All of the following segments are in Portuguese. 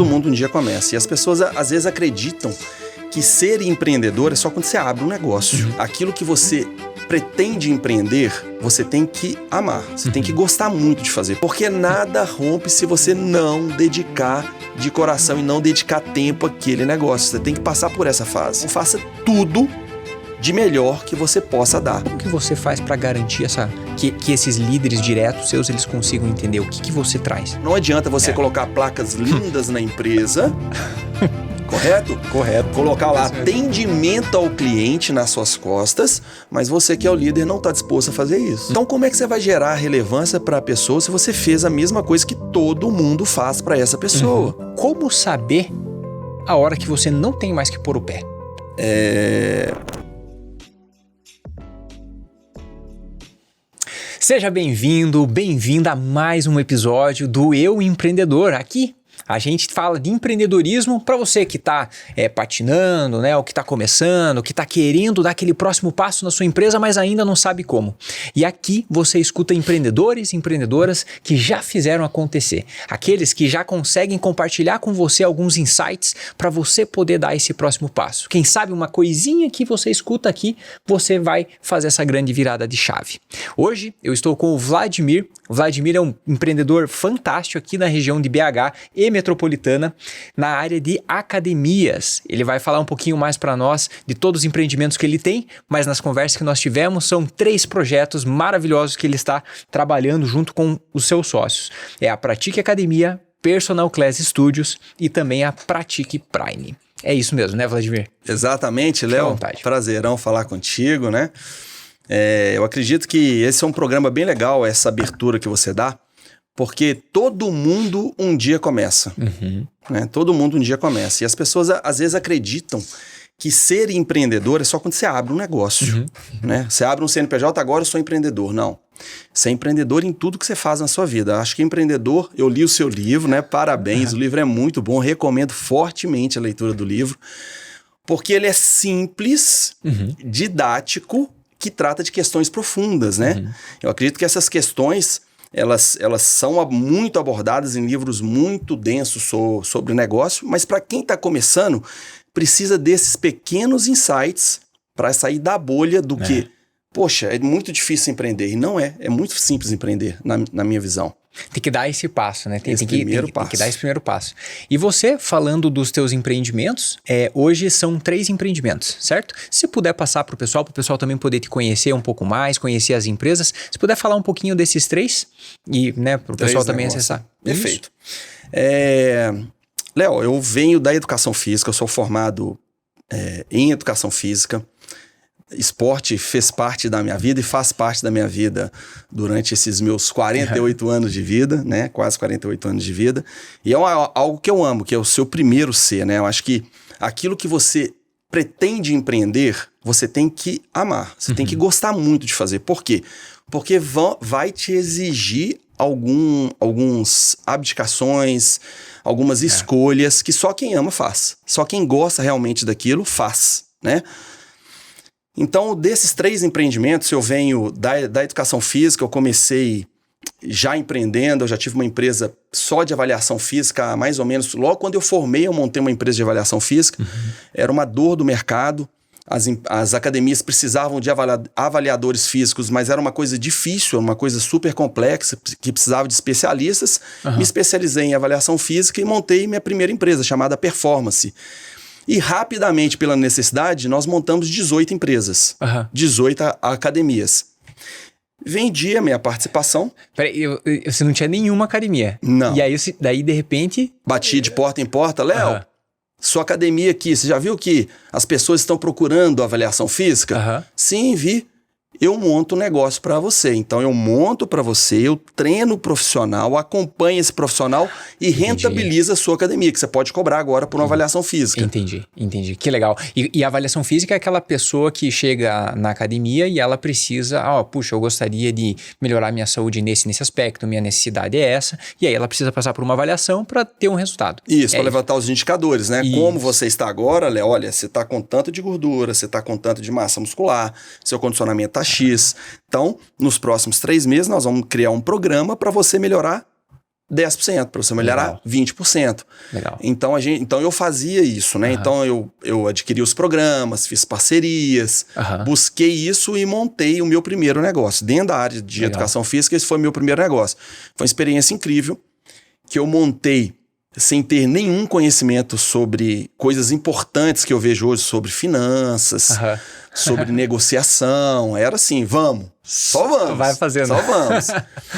Todo mundo um dia começa. E as pessoas às vezes acreditam que ser empreendedor é só quando você abre um negócio. Aquilo que você pretende empreender, você tem que amar. Você tem que gostar muito de fazer. Porque nada rompe se você não dedicar de coração e não dedicar tempo àquele negócio. Você tem que passar por essa fase. Então, faça tudo de melhor que você possa dar. Como que você faz para garantir que esses líderes diretos seus, eles consigam entender o que você traz? Não adianta você colocar placas lindas na empresa, correto? Correto. Colocar lá atendimento ao cliente nas suas costas, mas você que é o líder não está disposto a fazer isso. Então como é que você vai gerar relevância para a pessoa se você fez a mesma coisa que todo mundo faz para essa pessoa? Como saber a hora que você não tem mais que pôr o pé? Seja bem-vindo, bem-vinda a mais um episódio do Eu Empreendedor. Aqui a gente fala de empreendedorismo para você que está patinando, né, ou que está começando, que está querendo dar aquele próximo passo na sua empresa, mas ainda não sabe como. E aqui você escuta empreendedores e empreendedoras que já fizeram acontecer. Aqueles que já conseguem compartilhar com você alguns insights para você poder dar esse próximo passo. Quem sabe uma coisinha que você escuta aqui, você vai fazer essa grande virada de chave. Hoje eu estou com o Vladimir. O Vladimir é um empreendedor fantástico aqui na região de BH e metropolitana, na área de academias. Ele vai falar um pouquinho mais para nós de todos os empreendimentos que ele tem, mas nas conversas que nós tivemos, são 3 projetos maravilhosos que ele está trabalhando junto com os seus sócios. É a Pratique Academia, Personal Class Studios e também a Pratique Prime. É isso mesmo, né, Vladimir? Exatamente, Léo. Prazerão falar contigo, né? Eu acredito que esse é um programa bem legal, essa abertura que você dá, porque todo mundo um dia começa. Né? Todo mundo um dia começa. E as pessoas às vezes acreditam que ser empreendedor é só quando você abre um negócio. Né? Você abre um CNPJ, agora eu sou empreendedor. Não. Você é empreendedor em tudo que você faz na sua vida. Acho que empreendedor, eu li o seu livro, né? Parabéns, o livro é muito bom, recomendo fortemente a leitura do livro, porque ele é simples, didático, que trata de questões profundas, né? Eu acredito que essas questões, elas são muito abordadas em livros muito densos sobre negócio, mas para quem está começando, precisa desses pequenos insights para sair da bolha do que, poxa, é muito difícil empreender. E não é muito simples empreender, na minha visão. Tem que dar esse passo, né? Tem que dar esse primeiro passo. E você, falando dos teus empreendimentos, hoje são 3 empreendimentos, certo? Se puder passar para o pessoal também poder te conhecer um pouco mais, conhecer as empresas, se puder falar um pouquinho desses 3 e, né, para o pessoal também acessar. Perfeito. Léo, eu venho da educação física, eu sou formado em educação física. Esporte fez parte da minha vida e faz parte da minha vida durante esses meus 48 anos de vida, né? Quase 48 anos de vida. E é algo que eu amo, que é o seu primeiro ser, né? Eu acho que aquilo que você pretende empreender, você tem que amar. Você tem que gostar muito de fazer. Por quê? Porque vai te exigir algumas abdicações, algumas escolhas que só quem ama faz. Só quem gosta realmente daquilo faz, né? Então, desses 3 empreendimentos, eu venho da educação física, eu comecei já empreendendo, eu já tive uma empresa só de avaliação física, mais ou menos, logo quando eu formei, eu montei uma empresa de avaliação física, era uma dor do mercado, as academias precisavam de avaliadores físicos, mas era uma coisa difícil, uma coisa super complexa, que precisava de especialistas, me especializei em avaliação física e montei minha primeira empresa, chamada Performance. E rapidamente, pela necessidade, nós montamos 18 empresas, 18 academias. Vendi a minha participação. Peraí, você não tinha nenhuma academia? Não. E aí, daí de repente... Bati de porta em porta. Léo, sua academia aqui, você já viu que as pessoas estão procurando avaliação física? Sim, vi. Eu monto um negócio para você. Então, eu monto para você, eu treino o profissional, acompanho esse profissional e rentabiliza a sua academia, que você pode cobrar agora por uma avaliação física. Entendi. Que legal. E a avaliação física é aquela pessoa que chega na academia e ela precisa, puxa, eu gostaria de melhorar minha saúde nesse aspecto, minha necessidade é essa, e aí ela precisa passar por uma avaliação para ter um resultado. Isso, para levantar os indicadores, né? Isso. Como você está agora, Léo, olha, você está com tanto de gordura, você está com tanto de massa muscular, seu condicionamento está X. Então, nos próximos 3 meses, nós vamos criar um programa para você melhorar 10%, para você melhorar, 20%. Legal. Então, eu fazia isso, né? Então, eu adquiri os programas, fiz parcerias, busquei isso e montei o meu primeiro negócio. Dentro da área de educação física, esse foi o meu primeiro negócio. Foi uma experiência incrível que eu montei sem ter nenhum conhecimento sobre coisas importantes que eu vejo hoje, sobre finanças, sobre negociação. Era assim, só vamos. Vai fazendo. Só vamos.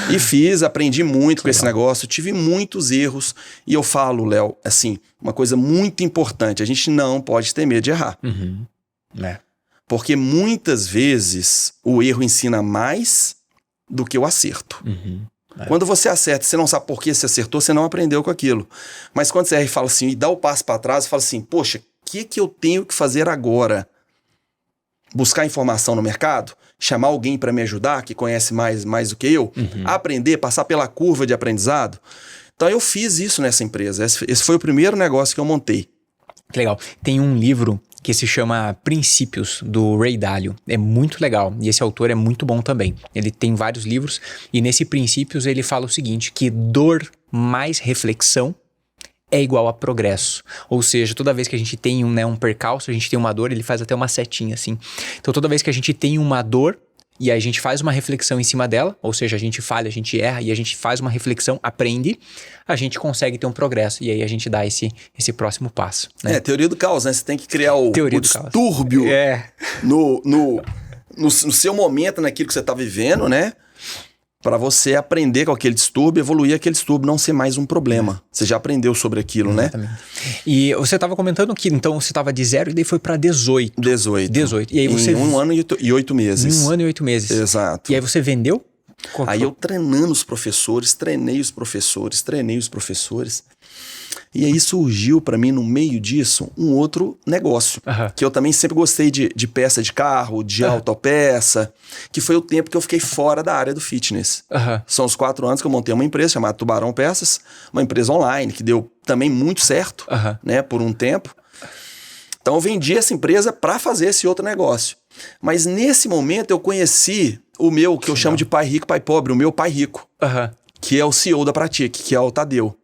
E fiz, aprendi muito com esse negócio, tive muitos erros. E eu falo, Léo, assim, uma coisa muito importante, a gente não pode ter medo de errar. Porque muitas vezes o erro ensina mais do que o acerto. Quando você acerta, você não sabe por que você acertou, você não aprendeu com aquilo. Mas quando você erra e fala assim, e dá o passo para trás, e fala assim, poxa, o que eu tenho que fazer agora? Buscar informação no mercado? Chamar alguém para me ajudar, que conhece mais do que eu? Aprender, passar pela curva de aprendizado? Então eu fiz isso nessa empresa. Esse foi o primeiro negócio que eu montei. Que legal. Tem um livro que se chama Princípios, do Ray Dalio. É muito legal. E esse autor é muito bom também. Ele tem vários livros. E nesse Princípios ele fala o seguinte, que dor mais reflexão é igual a progresso. Ou seja, toda vez que a gente tem um percalço, a gente tem uma dor, ele faz até uma setinha assim. Então toda vez que a gente tem uma dor, e aí a gente faz uma reflexão em cima dela, ou seja, a gente falha, a gente erra, e a gente faz uma reflexão, aprende, a gente consegue ter um progresso, e aí a gente dá esse próximo passo. Né? Teoria do caos, né? Você tem que criar o distúrbio no seu momento, naquilo que você está vivendo, né? Para você aprender com aquele distúrbio, evoluir aquele distúrbio, não ser mais um problema. Você já aprendeu sobre aquilo, exatamente, né? E você estava comentando que então você estava de 0 e daí foi para 18. 18. E aí você... Em 1 ano e 8 meses. Em 1 ano e 8 meses. Exato. E aí você vendeu? Aí eu treinando os professores, treinei os professores. E aí surgiu para mim, no meio disso, um outro negócio. Que eu também sempre gostei de peça de carro, de autopeça, que foi o tempo que eu fiquei fora da área do fitness. São os 4 anos que eu montei uma empresa chamada Tubarão Peças, uma empresa online, que deu também muito certo, né, por um tempo. Então eu vendi essa empresa para fazer esse outro negócio. Mas nesse momento eu conheci o meu, que eu chamo de pai rico, pai pobre, o meu pai rico, que é o CEO da Pratique, que é o Tadeu.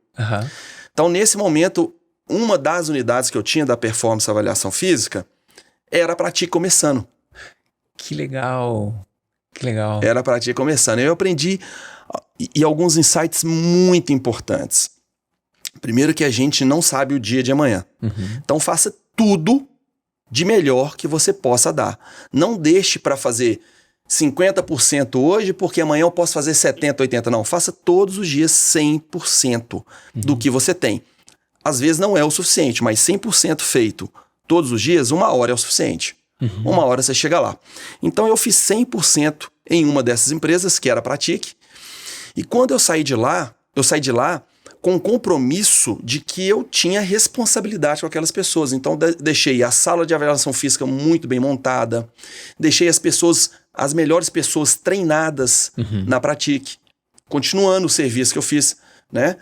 Então, nesse momento, uma das unidades que eu tinha da Performance Avaliação Física era a Pratique começando. Que legal. Era a Pratique começando. Eu aprendi e alguns insights muito importantes. Primeiro que a gente não sabe o dia de amanhã. Então, faça tudo de melhor que você possa dar. Não deixe para fazer 50% hoje, porque amanhã eu posso fazer 70%, 80%. Não, faça todos os dias 100% do que você tem. Às vezes não é o suficiente, mas 100% feito todos os dias, 1 hora é o suficiente. 1 hora você chega lá. Então eu fiz 100% em uma dessas empresas, que era a Pratique. E quando eu saí de lá com o compromisso de que eu tinha responsabilidade com aquelas pessoas. Então deixei a sala de avaliação física muito bem montada, deixei as melhores pessoas treinadas na Pratique, continuando o serviço que eu fiz, né?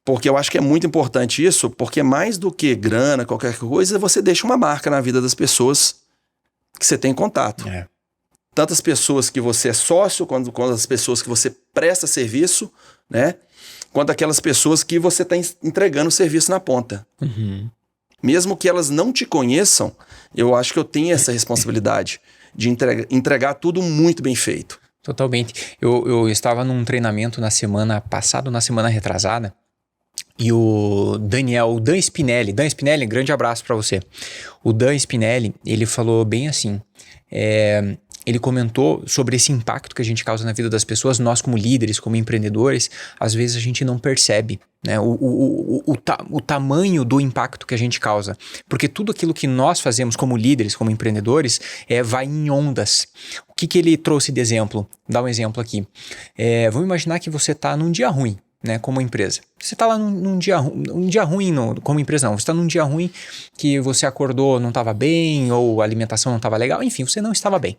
Porque eu acho que é muito importante isso, porque mais do que grana, qualquer coisa, você deixa uma marca na vida das pessoas que você tem contato. Tanto as pessoas que você é sócio, quanto as pessoas que você presta serviço, né? Quanto aquelas pessoas que você está entregando o serviço na ponta. Mesmo que elas não te conheçam, eu acho que eu tenho essa responsabilidade de entregar tudo muito bem feito. Totalmente. Eu estava num treinamento na semana passada, na semana retrasada, e o Dan Spinelli, grande abraço para você. O Dan Spinelli, ele falou bem assim, ele comentou sobre esse impacto que a gente causa na vida das pessoas. Nós, como líderes, como empreendedores, às vezes a gente não percebe, né, o tamanho do impacto que a gente causa. Porque tudo aquilo que nós fazemos como líderes, como empreendedores, vai em ondas. O que ele trouxe de exemplo? Dá um exemplo aqui. Vamos imaginar que você está num dia ruim, né, como empresa. Você está lá num dia ruim, como empresa não. Você está num dia ruim que você acordou, não estava bem, ou a alimentação não estava legal, enfim, você não estava bem.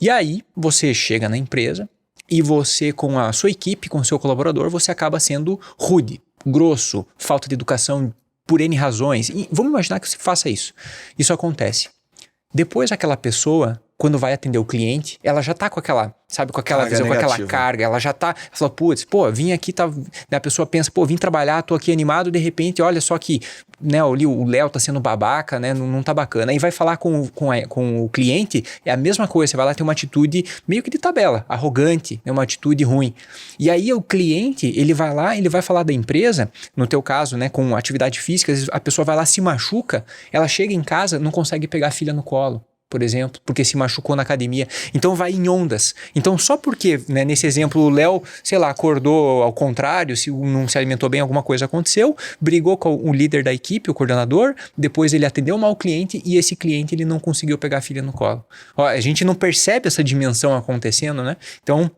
E aí, você chega na empresa e você, com a sua equipe, com o seu colaborador, você acaba sendo rude, grosso, falta de educação por N razões. E vamos imaginar que você faça isso. Isso acontece. Depois aquela pessoa quando vai atender o cliente, ela já tá com aquela, sabe, com aquela visão, com aquela carga, ela já tá, fala, putz, pô, vim aqui, tá, a pessoa pensa, pô, vim trabalhar, tô aqui animado, de repente, olha só que, né, o Léo tá sendo babaca, né, não tá bacana. Aí vai falar com o cliente, é a mesma coisa, você vai lá ter uma atitude meio que de tabela, arrogante, né, uma atitude ruim. E aí o cliente, ele vai lá, ele vai falar da empresa, no teu caso, né, com atividade física, às vezes a pessoa vai lá, se machuca, ela chega em casa, não consegue pegar a filha no colo, por exemplo, porque se machucou na academia. Então vai em ondas. Então só porque, né, nesse exemplo, o Léo, sei lá, acordou ao contrário, se não se alimentou bem, alguma coisa aconteceu, brigou com o líder da equipe, o coordenador, depois ele atendeu mal o cliente e esse cliente ele não conseguiu pegar a filha no colo. Ó, a gente não percebe essa dimensão acontecendo, né? Então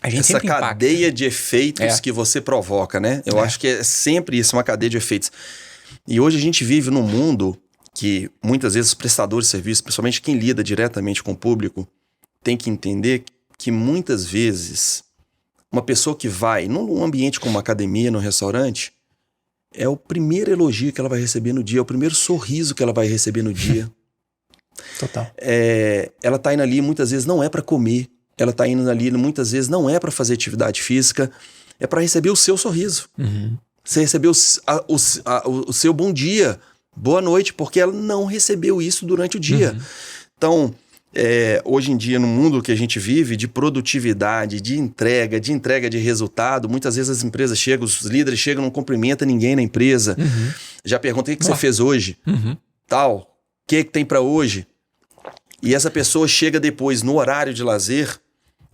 a gente essa cadeia de efeitos que você provoca, né? Eu acho que é sempre isso, uma cadeia de efeitos. E hoje a gente vive num mundo que muitas vezes os prestadores de serviço, principalmente quem lida diretamente com o público, tem que entender que muitas vezes uma pessoa que vai num ambiente como uma academia, num restaurante, é o primeiro elogio que ela vai receber no dia, é o primeiro sorriso que ela vai receber no dia. Total. Ela tá indo ali muitas vezes não é para comer, ela tá indo ali muitas vezes não é para fazer atividade física, é para receber o seu sorriso. Uhum. Você recebeu o seu bom dia, boa noite, porque ela não recebeu isso durante o dia. Uhum. Então, hoje em dia, no mundo que a gente vive, de produtividade, de entrega de resultado, muitas vezes as empresas chegam, os líderes chegam, não cumprimentam ninguém na empresa. Uhum. Já pergunta, o que você fez hoje? Uhum. Tal, o que tem para hoje? E essa pessoa chega depois no horário de lazer,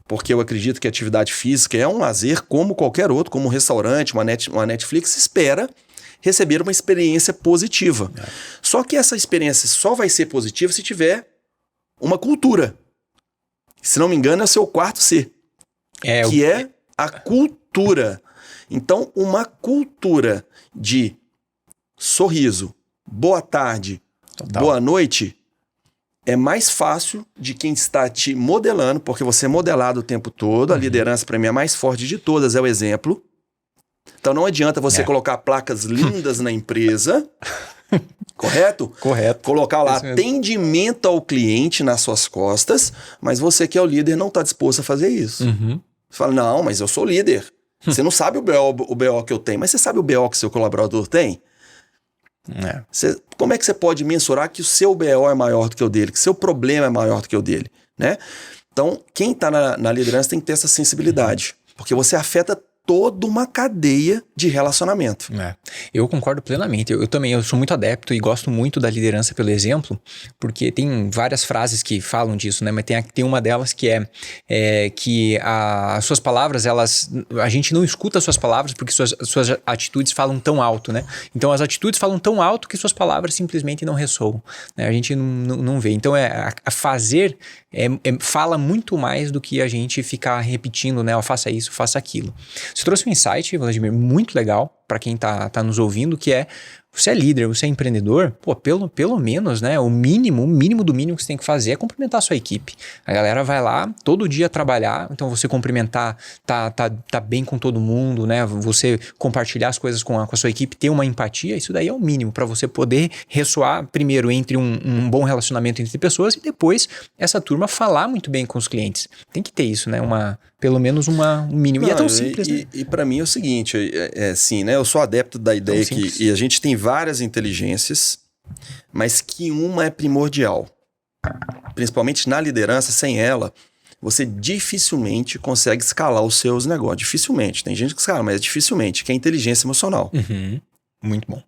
porque eu acredito que a atividade física é um lazer como qualquer outro, como um restaurante, uma Netflix, espera receber uma experiência positiva. Só que essa experiência só vai ser positiva se tiver uma cultura. Se não me engano, é o seu quarto C. Que é a cultura. Então, uma cultura de sorriso, boa tarde, boa noite, é mais fácil de quem está te modelando, porque você é modelado o tempo todo, a liderança para mim é a mais forte de todas, é o exemplo. Então não adianta você colocar placas lindas na empresa, correto? Correto. Colocar lá atendimento ao cliente nas suas costas, mas você que é o líder não está disposto a fazer isso. Uhum. Você fala, não, mas eu sou líder. Você não sabe o BO que eu tenho, mas você sabe o BO que seu colaborador tem? Como é que você pode mensurar que o seu BO é maior do que o dele, que o seu problema é maior do que o dele, né? Então, quem está na liderança tem que ter essa sensibilidade, porque você afeta toda uma cadeia de relacionamento. Eu concordo plenamente. Eu também, eu sou muito adepto e gosto muito da liderança pelo exemplo, porque tem várias frases que falam disso, né? Mas tem uma delas que é que as suas palavras, a gente não escuta as suas palavras porque suas atitudes falam tão alto, né? Então as atitudes falam tão alto que suas palavras simplesmente não ressoam, né? A gente não vê. Então a fazer fala muito mais do que a gente ficar repetindo, né? Faça isso, faça aquilo. Você trouxe um insight, Vladimir, muito legal para quem tá nos ouvindo, que é, você é líder, você é empreendedor, pô, pelo menos, né, o mínimo do mínimo que você tem que fazer é cumprimentar a sua equipe. A galera vai lá todo dia trabalhar, então você cumprimentar, tá bem com todo mundo, né, você compartilhar as coisas com a sua equipe, ter uma empatia, isso daí é o mínimo para você poder ressoar primeiro entre um bom relacionamento entre pessoas e depois essa turma falar muito bem com os clientes. Tem que ter isso, né, pelo menos um mínimo. Não, e é tão simples, né? E para mim é o seguinte, assim, né, eu sou adepto da ideia que a gente tem várias inteligências, mas que uma é primordial. Principalmente na liderança, sem ela, você dificilmente consegue escalar os seus negócios. Dificilmente. Tem gente que escala, mas dificilmente, que é a inteligência emocional. Uhum. Muito bom.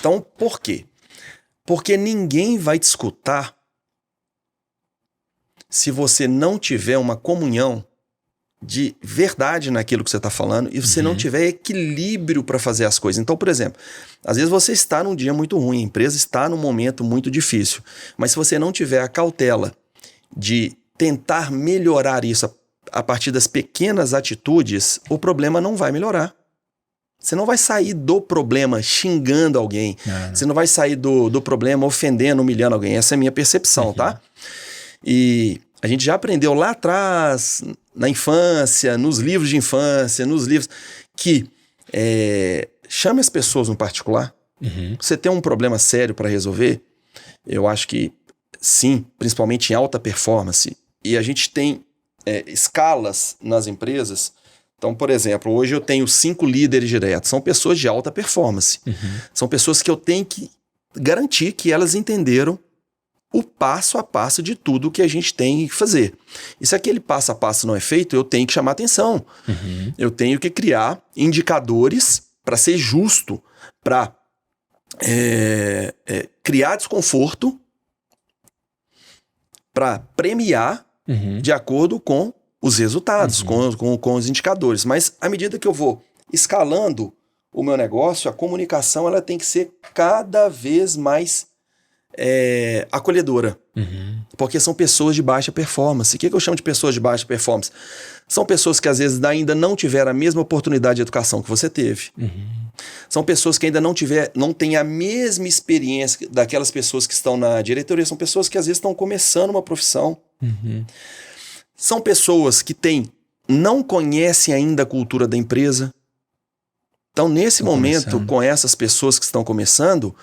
Então, por quê? Porque ninguém vai te escutar se você não tiver uma comunhão de verdade naquilo que você está falando e você não tiver equilíbrio para fazer as coisas. Então, por exemplo, às vezes você está num dia muito ruim, a empresa está num momento muito difícil, mas se você não tiver a cautela de tentar melhorar isso a partir das pequenas atitudes, o problema não vai melhorar. Você não vai sair do problema xingando alguém, você não vai sair do problema ofendendo, humilhando alguém. Essa é a minha percepção, tá? E a gente já aprendeu lá atrás, na infância, nos livros de infância, nos livros, que chame as pessoas no particular. Você tem um problema sério para resolver, eu acho que sim, principalmente em alta performance, e a gente tem escalas nas empresas. Então, por exemplo, hoje eu tenho 5 líderes diretos, são pessoas de alta performance. São pessoas que eu tenho que garantir que elas entenderam o passo a passo de tudo que a gente tem que fazer. E se aquele passo a passo não é feito, eu tenho que chamar atenção. Eu tenho que criar indicadores para ser justo, para criar desconforto, para premiar de acordo com os resultados, com os indicadores. Mas à medida que eu vou escalando o meu negócio, a comunicação ela tem que ser cada vez mais acolhedora. Porque são pessoas de baixa performance. O que eu chamo de pessoas de baixa performance? São pessoas que às vezes ainda não tiveram a mesma oportunidade de educação que você teve. São pessoas que ainda não têm a mesma experiência daquelas pessoas que estão na diretoria. São pessoas que às vezes estão começando uma profissão. São pessoas que não conhecem ainda a cultura da empresa. Então, nesse momento, com essas pessoas que estão começando,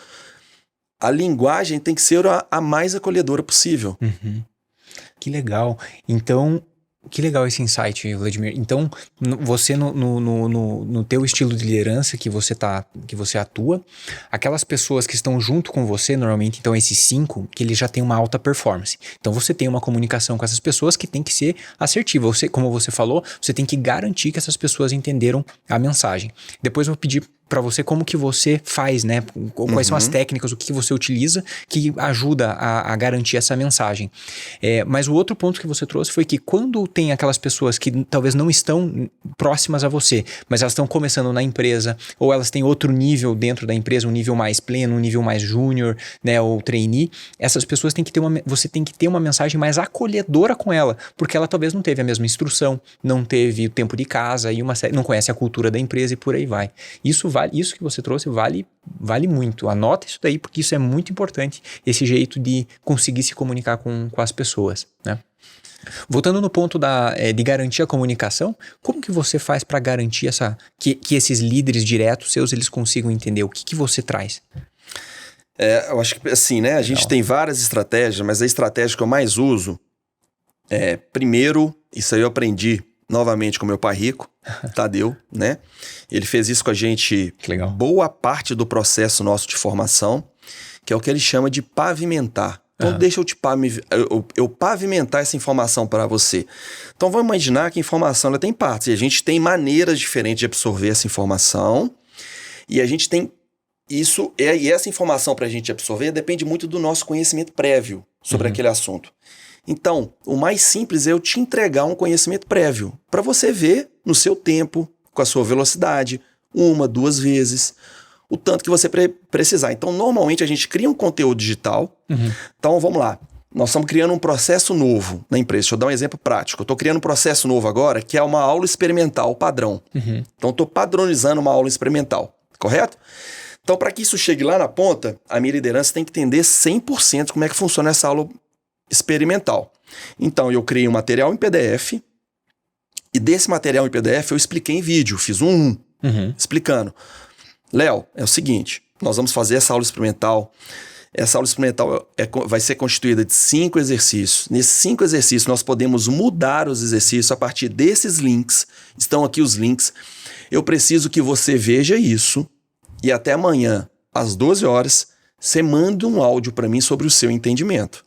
a linguagem tem que ser a mais acolhedora possível. Que legal. Então, que legal esse insight, Vladimir. Então, você no teu estilo de liderança que você atua, aquelas pessoas que estão junto com você, normalmente, então esses 5, que eles já têm uma alta performance. Então, você tem uma comunicação com essas pessoas que tem que ser assertiva. Como você falou, você tem que garantir que essas pessoas entenderam a mensagem. Depois eu vou pedir para você como que você faz, né? Quais são as técnicas, o que você utiliza que ajuda a garantir essa mensagem. Mas o outro ponto que você trouxe foi que quando tem aquelas pessoas que talvez não estão próximas a você, mas elas estão começando na empresa, ou elas têm outro nível dentro da empresa, um nível mais pleno, um nível mais júnior, né? Ou trainee, essas pessoas você tem que ter uma mensagem mais acolhedora com ela, porque ela talvez não teve a mesma instrução, não teve o tempo de casa, e não conhece a cultura da empresa e por aí vai. Isso que você trouxe vale muito. Anota isso daí, porque isso é muito importante, esse jeito de conseguir se comunicar com as pessoas, né? Voltando no ponto de garantir a comunicação, como que você faz para garantir que esses líderes diretos seus, eles consigam entender? O que você traz? Eu acho que assim, né? A gente tem várias estratégias, mas a estratégia que eu mais uso primeiro, isso aí eu aprendi novamente com meu pai rico, Tadeu, né? Ele fez isso com a gente boa parte do processo nosso de formação, que é o que ele chama de pavimentar. Então deixa eu pavimentar essa informação para você. Então vamos imaginar que a informação ela tem partes, e a gente tem maneiras diferentes de absorver essa informação, e a gente tem isso, e essa informação para a gente absorver depende muito do nosso conhecimento prévio sobre aquele assunto. Então, o mais simples é eu te entregar um conhecimento prévio, para você ver no seu tempo, com a sua velocidade, 1, 2 vezes, o tanto que você precisar. Então, normalmente a gente cria um conteúdo digital. Então, vamos lá. Nós estamos criando um processo novo na empresa. Deixa eu dar um exemplo prático. Eu estou criando um processo novo agora, que é uma aula experimental padrão. Então, estou padronizando uma aula experimental, correto? Então, para que isso chegue lá na ponta, a minha liderança tem que entender 100% como é que funciona essa aula experimental. Então, eu criei um material em PDF, e desse material em PDF eu expliquei em vídeo, fiz explicando. Léo, é o seguinte, nós vamos fazer essa aula experimental. Essa aula experimental vai ser constituída de 5 exercícios. Nesses 5 exercícios nós podemos mudar os exercícios a partir desses links. Estão aqui os links. Eu preciso que você veja isso, e até amanhã, às 12 horas, você manda um áudio para mim sobre o seu entendimento.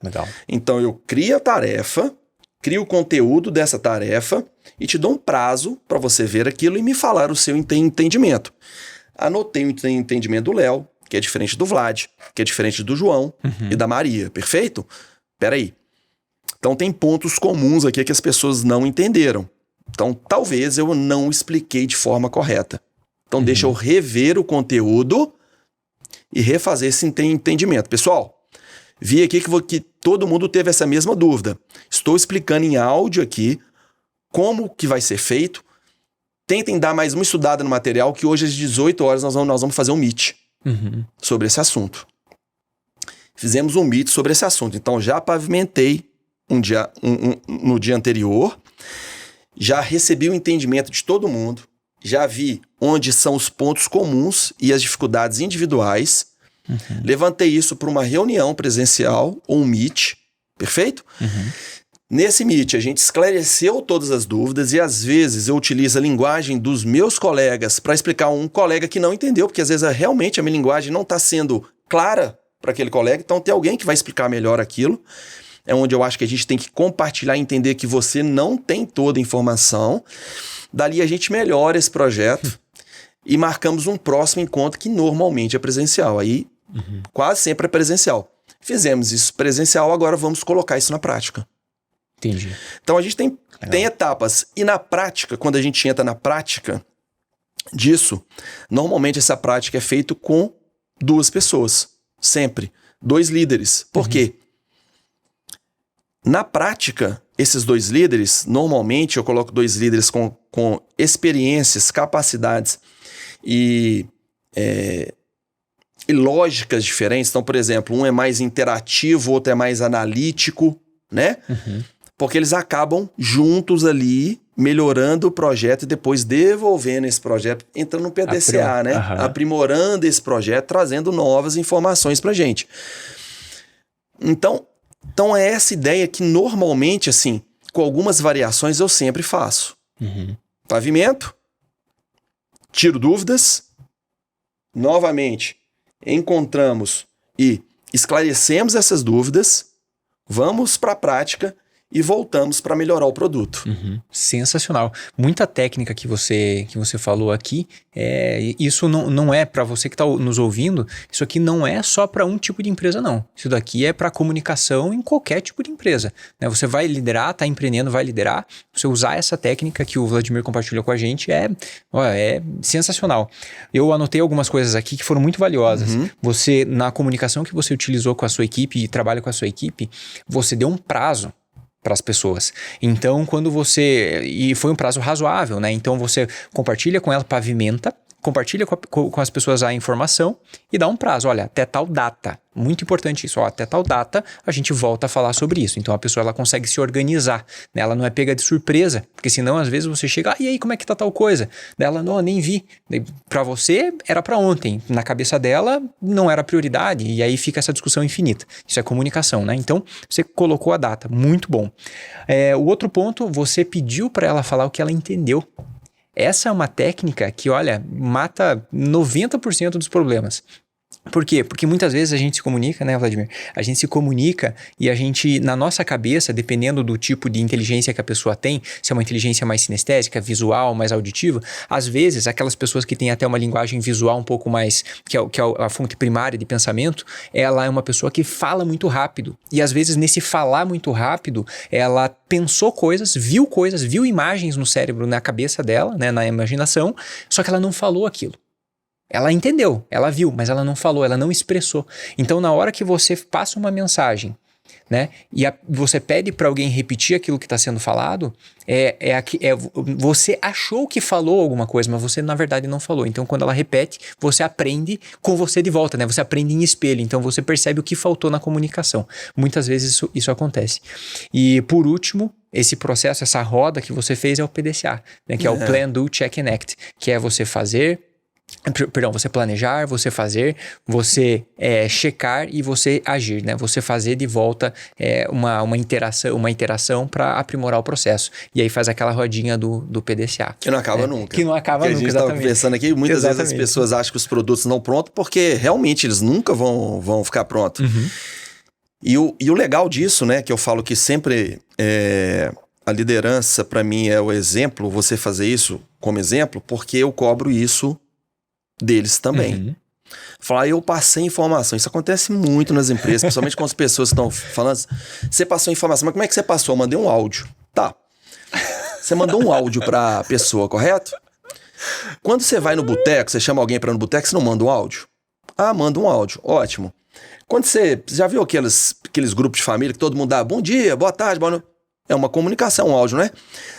Legal. Então eu crio a tarefa, crio o conteúdo dessa tarefa e te dou um prazo para você ver aquilo e me falar o seu entendimento. Anotei o entendimento do Léo, que é diferente do Vlad, que é diferente do João e da Maria, perfeito? Peraí. Então tem pontos comuns aqui que as pessoas não entenderam. Então talvez eu não expliquei de forma correta. Então deixa eu rever o conteúdo e refazer esse entendimento. Pessoal, vi aqui que todo mundo teve essa mesma dúvida. Estou explicando em áudio aqui como que vai ser feito. Tentem dar mais uma estudada no material, que hoje às 18 horas nós vamos fazer um meet sobre esse assunto. Fizemos um meet sobre esse assunto. Então já pavimentei no dia anterior, já recebi o entendimento de todo mundo, já vi onde são os pontos comuns e as dificuldades individuais. Levantei isso para uma reunião presencial ou um Meet, perfeito? Nesse Meet, a gente esclareceu todas as dúvidas e às vezes eu utilizo a linguagem dos meus colegas para explicar um colega que não entendeu, porque às vezes realmente a minha linguagem não está sendo clara para aquele colega, então tem alguém que vai explicar melhor aquilo. É onde eu acho que a gente tem que compartilhar e entender que você não tem toda a informação. Dali a gente melhora esse projeto e marcamos um próximo encontro que normalmente é presencial. Aí quase sempre é presencial. Fizemos isso presencial, agora vamos colocar isso na prática. Entendi. Então a gente tem etapas. E na prática, quando a gente entra na prática disso, normalmente essa prática é feita com 2 pessoas. Sempre. 2 líderes. Por quê? Na prática, esses 2 líderes, normalmente eu coloco 2 líderes com experiências, capacidades e lógicas diferentes. Então, por exemplo, um é mais interativo, outro é mais analítico, né? Porque eles acabam juntos ali, melhorando o projeto e depois devolvendo esse projeto, entrando no PDCA, né? Aprimorando esse projeto, trazendo novas informações pra gente. Então é essa ideia que normalmente, assim, com algumas variações eu sempre faço. Pavimento, tiro dúvidas, novamente encontramos e esclarecemos essas dúvidas, vamos para a prática e voltamos para melhorar o produto. Sensacional. Muita técnica que você falou aqui, isso não é para você que está nos ouvindo, isso aqui não é só para um tipo de empresa, não. Isso daqui é para comunicação em qualquer tipo de empresa, né? Você vai liderar, está empreendendo, vai liderar, você usar essa técnica que o Vladimir compartilhou com a gente é sensacional. Eu anotei algumas coisas aqui que foram muito valiosas. Você, na comunicação que você utilizou com a sua equipe e trabalha com a sua equipe, você deu um prazo para as pessoas. Então, e foi um prazo razoável, né? Então, você compartilha com ela, pavimenta, compartilha com as pessoas a informação e dá um prazo. Olha, até tal data. Muito importante isso. Até tal data a gente volta a falar sobre isso. Então, a pessoa ela consegue se organizar, né? Ela não é pega de surpresa, porque senão, às vezes, você chega, e aí, como é que tá tal coisa? Ela, não, nem vi. Para você, era para ontem. Na cabeça dela, não era prioridade. E aí fica essa discussão infinita. Isso é comunicação, né? Então, você colocou a data. Muito bom. O outro ponto, você pediu para ela falar o que ela entendeu. Essa é uma técnica que, olha, mata 90% dos problemas. Por quê? Porque muitas vezes a gente se comunica, né, Vladimir? A gente se comunica e a gente, na nossa cabeça, dependendo do tipo de inteligência que a pessoa tem, se é uma inteligência mais sinestésica, visual, mais auditiva, às vezes aquelas pessoas que têm até uma linguagem visual um pouco mais, que é a fonte primária de pensamento, ela é uma pessoa que fala muito rápido. E às vezes nesse falar muito rápido, ela pensou coisas, viu imagens no cérebro, na cabeça dela, né, na imaginação, só que ela não falou aquilo. Ela entendeu, ela viu, mas ela não falou, ela não expressou. Então, na hora que você passa uma mensagem, né, e você pede para alguém repetir aquilo que está sendo falado, você achou que falou alguma coisa, mas você na verdade não falou. Então, quando ela repete, você aprende com você de volta, né? Você aprende em espelho. Então, você percebe o que faltou na comunicação. Muitas vezes isso acontece. E por último, esse processo, essa roda que você fez é o PDCA, né? Que é o Plan, Do, Check and Act, que é você fazer. Você planejar, você fazer, você checar e você agir, né? Você fazer de volta uma interação para aprimorar o processo. E aí faz aquela rodinha do PDCA. Que não acaba nunca. Que não acaba nunca, a gente estava conversando aqui, muitas vezes as pessoas acham que os produtos não prontos porque realmente eles nunca vão ficar prontos. E o legal disso, né, que eu falo que sempre a liderança para mim é o exemplo, você fazer isso como exemplo, porque eu cobro isso deles também. Falar, eu passei informação. Isso acontece muito nas empresas, principalmente com as pessoas que estão falando. Você passou informação, mas como é que você passou? Eu mandei um áudio. Tá. Você mandou um áudio pra pessoa, correto? Quando você vai no boteco, você chama alguém pra ir no boteco, você não manda um áudio? Ah, manda um áudio. Ótimo. Quando você já viu aqueles grupos de família que todo mundo dá bom dia, boa tarde, boa noite? É uma comunicação, um áudio, né?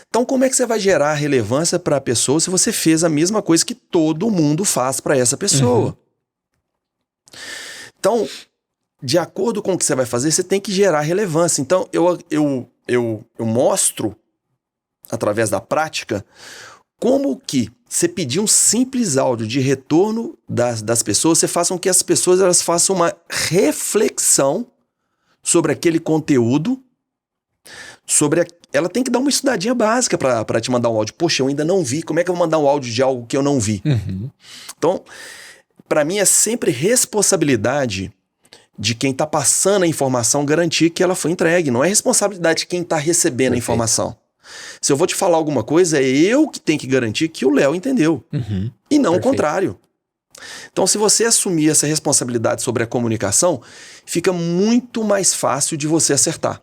Então, como é que você vai gerar relevância para a pessoa se você fez a mesma coisa que todo mundo faz para essa pessoa? Então, de acordo com o que você vai fazer, você tem que gerar relevância. Então, eu mostro, através da prática, como que você pedir um simples áudio de retorno das pessoas, você faça com que as pessoas elas façam uma reflexão sobre aquele conteúdo, ela tem que dar uma estudadinha básica para te mandar um áudio. Poxa, eu ainda não vi, como é que eu vou mandar um áudio de algo que eu não vi? Então, para mim é sempre responsabilidade de quem está passando a informação garantir que ela foi entregue. Não é responsabilidade de quem está recebendo a informação. Se eu vou te falar alguma coisa, é eu que tenho que garantir que o Léo entendeu. E não o contrário. Então, se você assumir essa responsabilidade sobre a comunicação, fica muito mais fácil de você acertar.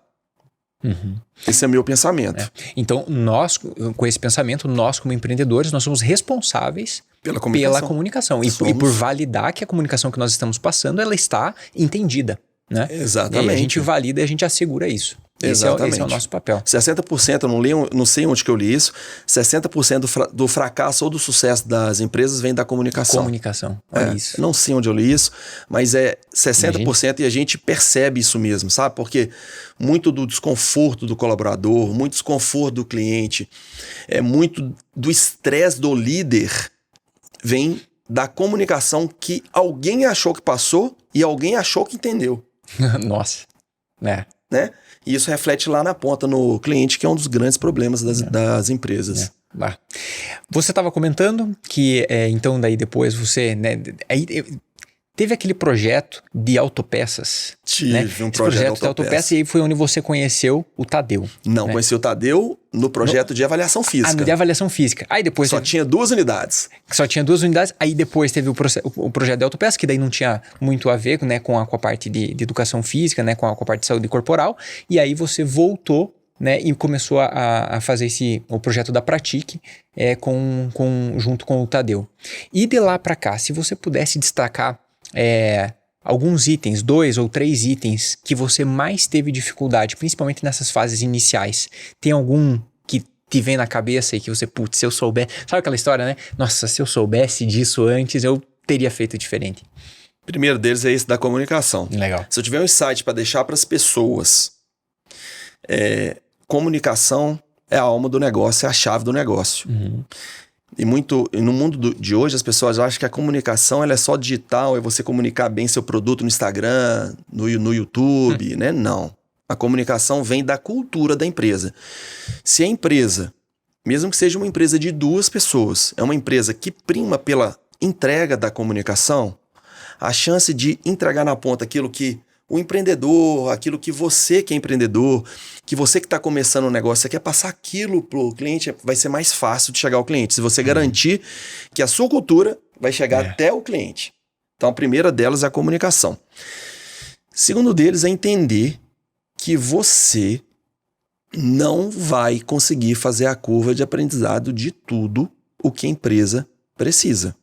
Esse é o meu pensamento. Então, nós, com esse pensamento, nós como empreendedores, nós somos responsáveis pela comunicação. E por validar que a comunicação que nós estamos passando, ela está entendida. Né? Exatamente. E a gente valida e a gente assegura isso. Esse é o nosso papel. 60%, eu não sei onde que eu li isso, 60% do fracasso ou do sucesso das empresas vem da comunicação. Olha isso. Não sei onde eu li isso, mas é 60% e a gente percebe isso mesmo, sabe? Porque muito do desconforto do colaborador, muito desconforto do cliente, muito do estresse do líder vem da comunicação que alguém achou que passou e alguém achou que entendeu. Nossa. Né? E isso reflete lá na ponta no cliente, que é um dos grandes problemas das empresas. Você estava comentando que, então, daí depois você... Né, teve aquele projeto de autopeças. Tive um projeto de autopeças. E aí foi onde você conheceu o Tadeu. Não, conheci o Tadeu no projeto de avaliação física. De avaliação física. Aí depois... tinha 2 unidades. Só tinha 2 unidades. Aí depois teve o projeto de autopeças, que daí não tinha muito a ver, né, com a parte de educação física, né, com a parte de saúde corporal. E aí você voltou, né, e começou a fazer o projeto da Pratique junto com o Tadeu. E de lá para cá, se você pudesse destacar alguns itens, 2 ou 3 itens que você mais teve dificuldade, principalmente nessas fases iniciais, tem algum que te vem na cabeça e que você, putz, se eu souber... Sabe aquela história, né? Nossa, se eu soubesse disso antes, eu teria feito diferente. O primeiro deles é esse da comunicação. Legal. Se eu tiver um insight para deixar para as pessoas, comunicação é a alma do negócio, é a chave do negócio. E no mundo de hoje, as pessoas acham que a comunicação ela é só digital, é você comunicar bem seu produto no Instagram, no YouTube, né? Não. A comunicação vem da cultura da empresa. Se a empresa, mesmo que seja uma empresa de 2 pessoas, é uma empresa que prima pela entrega da comunicação, a chance de entregar na ponta aquilo que o empreendedor, aquilo que você que é empreendedor, que você que está começando um negócio, você quer passar aquilo para o cliente, vai ser mais fácil de chegar ao cliente. Se você garantir que a sua cultura vai chegar até o cliente. Então, a primeira delas é a comunicação. Segundo deles é entender que você não vai conseguir fazer a curva de aprendizado de tudo o que a empresa precisa.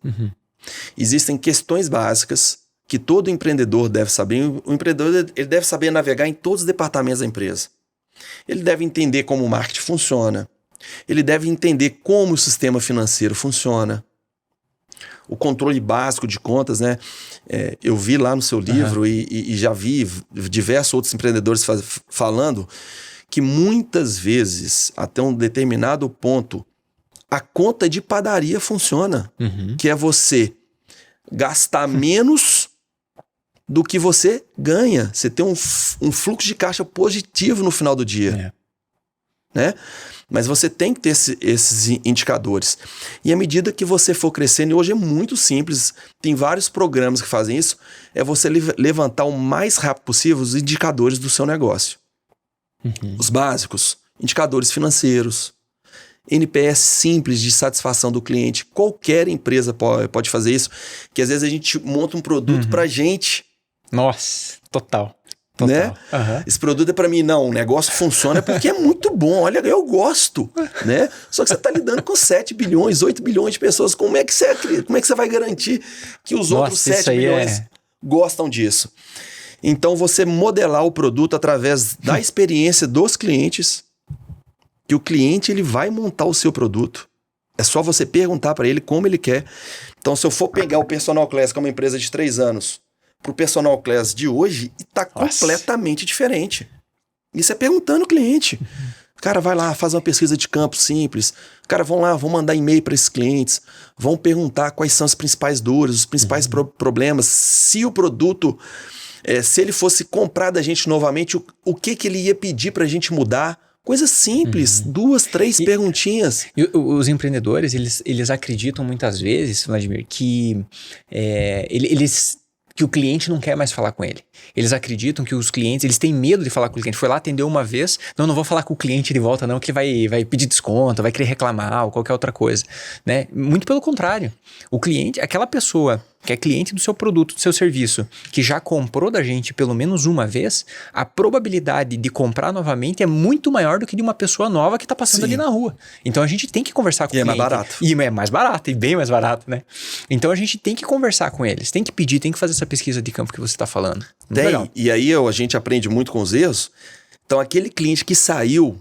Existem questões básicas que todo empreendedor deve saber. O empreendedor ele deve saber navegar em todos os departamentos da empresa. Ele deve entender como o marketing funciona. Ele deve entender como o sistema financeiro funciona. O controle básico de contas, né? Eu vi lá no seu livro e já vi diversos outros empreendedores falando que muitas vezes, até um determinado ponto, a conta de padaria funciona. Que é você gastar menos do que você ganha. Você tem um fluxo de caixa positivo no final do dia. Né? Mas você tem que ter esses indicadores. E à medida que você for crescendo, e hoje é muito simples, tem vários programas que fazem isso, é você levantar o mais rápido possível os indicadores do seu negócio. Os básicos, indicadores financeiros, NPS simples de satisfação do cliente. Qualquer empresa pode fazer isso, que às vezes a gente monta um produto pra gente. Nossa, total. Né? Esse produto é para mim, não, o negócio funciona porque é muito bom, olha, eu gosto, né? Só que você está lidando com 7 bilhões, 8 bilhões de pessoas, como é que você vai garantir que os outros 7 bilhões gostam disso? Então você modelar o produto através da experiência dos clientes, que o cliente ele vai montar o seu produto. É só você perguntar para ele como ele quer. Então se eu for pegar o Personal Class, que é uma empresa de 3 anos, pro Personal Class de hoje, está completamente diferente. Isso é perguntando o cliente. Cara, vai lá, faz uma pesquisa de campo simples. Cara, vão lá, vão mandar e-mail para esses clientes, vão perguntar quais são as principais dores, os principais problemas. Se o produto, se ele fosse comprar da gente novamente, o que ele ia pedir para a gente mudar? Coisa simples, 2, 3 perguntinhas. E os empreendedores, eles acreditam muitas vezes, Vladimir, que que o cliente não quer mais falar com ele. Eles acreditam que os clientes, eles têm medo de falar com o cliente. Foi lá, atendeu uma vez, não vou falar com o cliente de volta não, que vai pedir desconto, vai querer reclamar ou qualquer outra coisa, né? Muito pelo contrário. O cliente, aquela pessoa que é cliente do seu produto, do seu serviço, que já comprou da gente pelo menos uma vez, a probabilidade de comprar novamente é muito maior do que de uma pessoa nova que está passando ali na rua. Então a gente tem que conversar com o cliente. E é mais barato. E é mais barato, e bem mais barato, né? Então a gente tem que conversar com eles, tem que pedir, tem que fazer essa pesquisa de campo que você está falando. Tem, e aí a gente aprende muito com os erros. Então aquele cliente que saiu,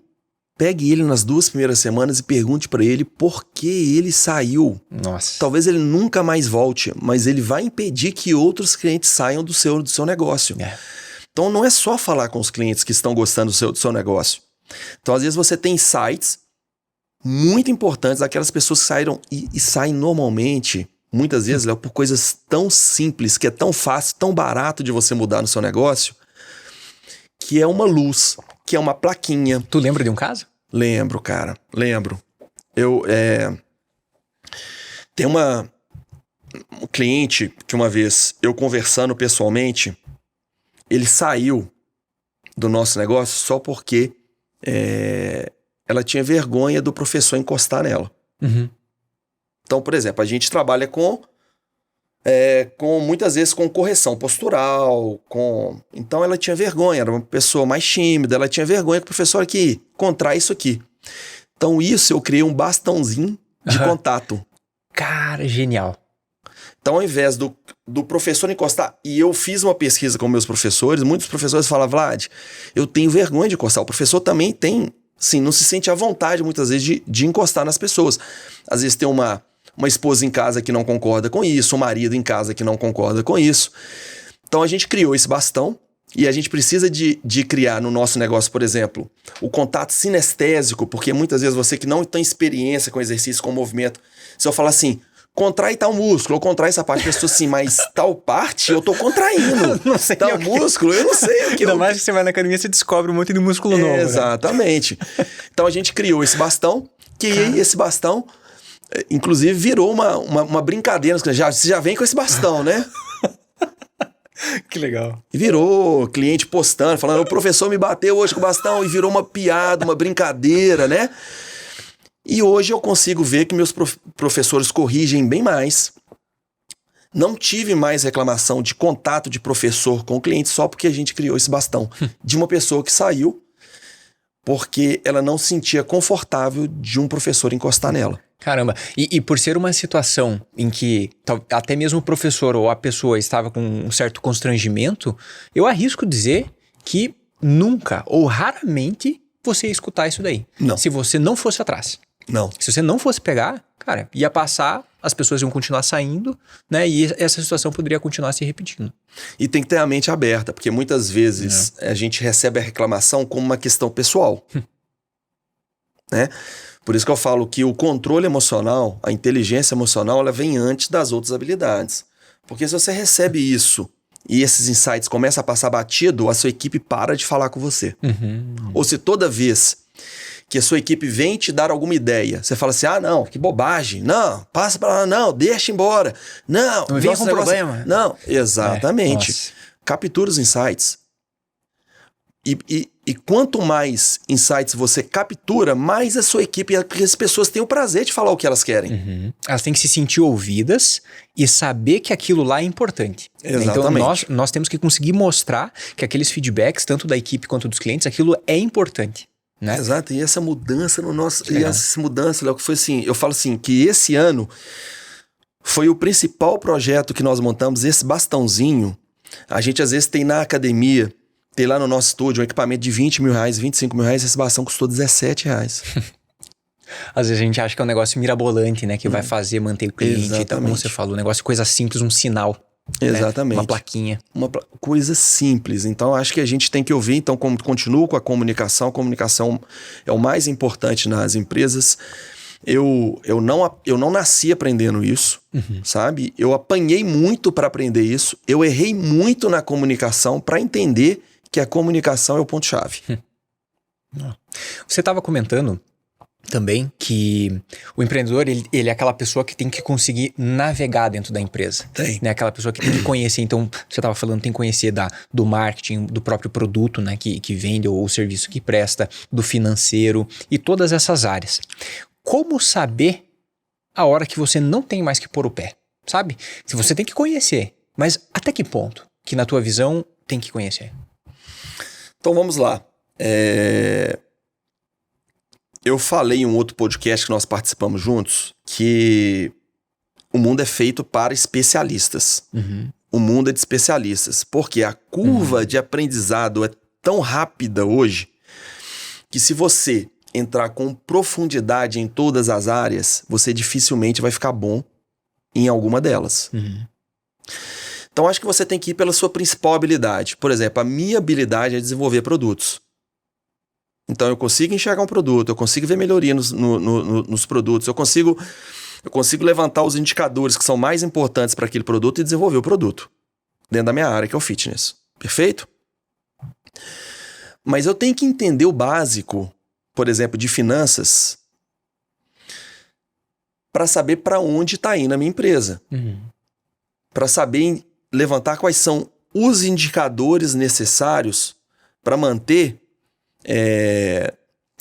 pegue ele nas 2 primeiras semanas e pergunte para ele por que ele saiu. Nossa. Talvez ele nunca mais volte, mas ele vai impedir que outros clientes saiam do seu negócio. Então não é só falar com os clientes que estão gostando do seu negócio. Então às vezes você tem insights muito importantes, aquelas pessoas que saíram e saem normalmente, muitas vezes, Léo, por coisas tão simples, que é tão fácil, tão barato de você mudar no seu negócio, que é uma luz, que é uma plaquinha. Tu lembra de um caso? Lembro, cara. Lembro. Tem um cliente que uma vez, eu conversando pessoalmente, ele saiu do nosso negócio só porque ela tinha vergonha do professor encostar nela. Então, por exemplo, a gente trabalha com muitas vezes com correção postural, então ela tinha vergonha, era uma pessoa mais tímida, ela tinha vergonha que o professor aqui, contrai isso aqui. Então isso eu criei um bastãozinho de contato. Cara, genial. Então ao invés do professor encostar, e eu fiz uma pesquisa com meus professores, muitos professores falam, Vlad, eu tenho vergonha de encostar. O professor também tem, sim, não se sente à vontade muitas vezes de encostar nas pessoas. Às vezes tem uma esposa em casa que não concorda com isso, um marido em casa que não concorda com isso. Então a gente criou esse bastão e a gente precisa de criar no nosso negócio, por exemplo, o contato sinestésico, porque muitas vezes você que não tem experiência com exercício, com movimento, se eu falar assim, contrai tal músculo, ou contrai essa parte, a pessoa assim, mas tal parte eu tô contraindo. Não sei tal músculo, eu não sei o que. Ainda mais que você vai na academia, você descobre um monte de músculo novo. Exatamente. Né? Então a gente criou esse bastão, que esse bastão inclusive virou uma brincadeira. Você já vem com esse bastão, né? Que legal. E virou cliente postando, falando, o professor me bateu hoje com o bastão, e virou uma piada, uma brincadeira, né? E hoje eu consigo ver que meus professores corrigem bem mais. Não tive mais reclamação de contato de professor com o cliente só porque a gente criou esse bastão. De uma pessoa que saiu porque ela não se sentia confortável de um professor encostar nela. Caramba, e por ser uma situação em que até mesmo o professor ou a pessoa estava com um certo constrangimento, eu arrisco dizer que nunca ou raramente você ia escutar isso daí. Não. Se você não fosse atrás. Não. Se você não fosse pegar, cara, ia passar, as pessoas iam continuar saindo, né? E essa situação poderia continuar se repetindo. E tem que ter a mente aberta, porque muitas vezes a gente recebe a reclamação como uma questão pessoal. Né? Por isso que eu falo que o controle emocional, a inteligência emocional, ela vem antes das outras habilidades. Porque se você recebe isso e esses insights começam a passar batido, a sua equipe para de falar com você. Ou se toda vez que a sua equipe vem te dar alguma ideia, você fala assim, não, que bobagem, não, passa pra lá, não, deixa embora, não vem com problema. Não, exatamente. Captura os insights. E quanto mais insights você captura, mais a sua equipe, porque as pessoas têm o prazer de falar o que elas querem. Elas têm que se sentir ouvidas e saber que aquilo lá é importante. Exatamente. Então nós temos que conseguir mostrar que aqueles feedbacks, tanto da equipe quanto dos clientes, aquilo é importante. Né? Exato, e essa mudança no nosso... E essa mudança, Léo, que foi assim, eu falo assim, que esse ano foi o principal projeto que nós montamos, esse bastãozinho. A gente às vezes tem na academia, tem lá no nosso estúdio um equipamento de 20 mil reais, 25 mil reais, esse bastão custou 17 reais. Às vezes a gente acha que é um negócio mirabolante, né? Que vai manter o cliente. Exatamente. Então, como você falou, um negócio, coisa simples, um sinal. Exatamente. Né? Uma plaquinha. Coisa simples. Então, acho que a gente tem que ouvir. Então, continuo com a comunicação. A comunicação é o mais importante nas empresas. Eu não nasci aprendendo isso, sabe? Eu apanhei muito para aprender isso. Eu errei muito na comunicação para entender que a comunicação é o ponto-chave. Você estava comentando também que o empreendedor, ele é aquela pessoa que tem que conseguir navegar dentro da empresa. Tem. Né? Aquela pessoa que tem que conhecer. Então, você estava falando, tem que conhecer do marketing, do próprio produto, né? que vende ou o serviço que presta, do financeiro e todas essas áreas. Como saber a hora que você não tem mais que pôr o pé? Sabe? Se você tem que conhecer, mas até que ponto que na tua visão tem que conhecer? Então, vamos lá. Eu falei em um outro podcast que nós participamos juntos que o mundo é feito para especialistas. O mundo é de especialistas. Porque a curva de aprendizado é tão rápida hoje que se você entrar com profundidade em todas as áreas, você dificilmente vai ficar bom em alguma delas. Então, acho que você tem que ir pela sua principal habilidade. Por exemplo, a minha habilidade é desenvolver produtos. Então, eu consigo enxergar um produto, eu consigo ver melhoria nos produtos, eu consigo levantar os indicadores que são mais importantes para aquele produto e desenvolver o produto dentro da minha área, que é o fitness. Perfeito? Mas eu tenho que entender o básico, por exemplo, de finanças, para saber para onde está indo a minha empresa. Para saber levantar quais são os indicadores necessários para manter...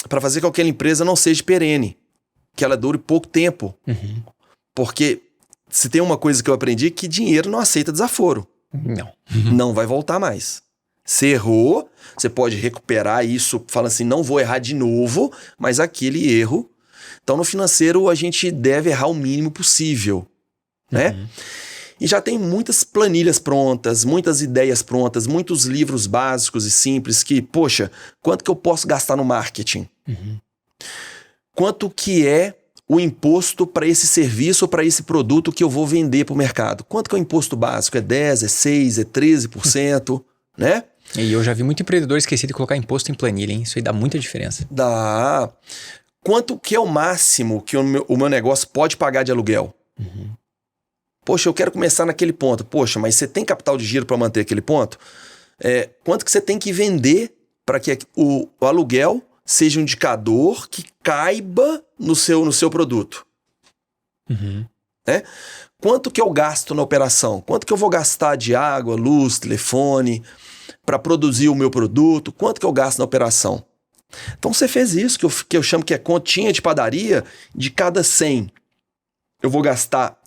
para fazer com que aquela empresa não seja perene, que ela dure pouco tempo. Porque se tem uma coisa que eu aprendi, que dinheiro não aceita desaforo. Não vai voltar mais. Você errou, você pode recuperar isso, fala assim, não vou errar de novo, mas aquele erro... Então, no financeiro, a gente deve errar o mínimo possível, né? E já tem muitas planilhas prontas, muitas ideias prontas, muitos livros básicos e simples que, poxa, quanto que eu posso gastar no marketing? Quanto que é o imposto para esse serviço ou para esse produto que eu vou vender para o mercado? Quanto que é o imposto básico? É 10%, é 6%, é 13%, né? E eu já vi muito empreendedor esquecer de colocar imposto em planilha, hein? Isso aí dá muita diferença. Dá. Quanto que é o máximo que o meu negócio pode pagar de aluguel? Poxa, eu quero começar naquele ponto. Poxa, mas você tem capital de giro para manter aquele ponto? Quanto que você tem que vender para que o aluguel seja um indicador que caiba no seu produto? Né? Quanto que eu gasto na operação? Quanto que eu vou gastar de água, luz, telefone para produzir o meu produto? Quanto que eu gasto na operação? Então você fez isso, que eu chamo que é continha de padaria. De cada 100,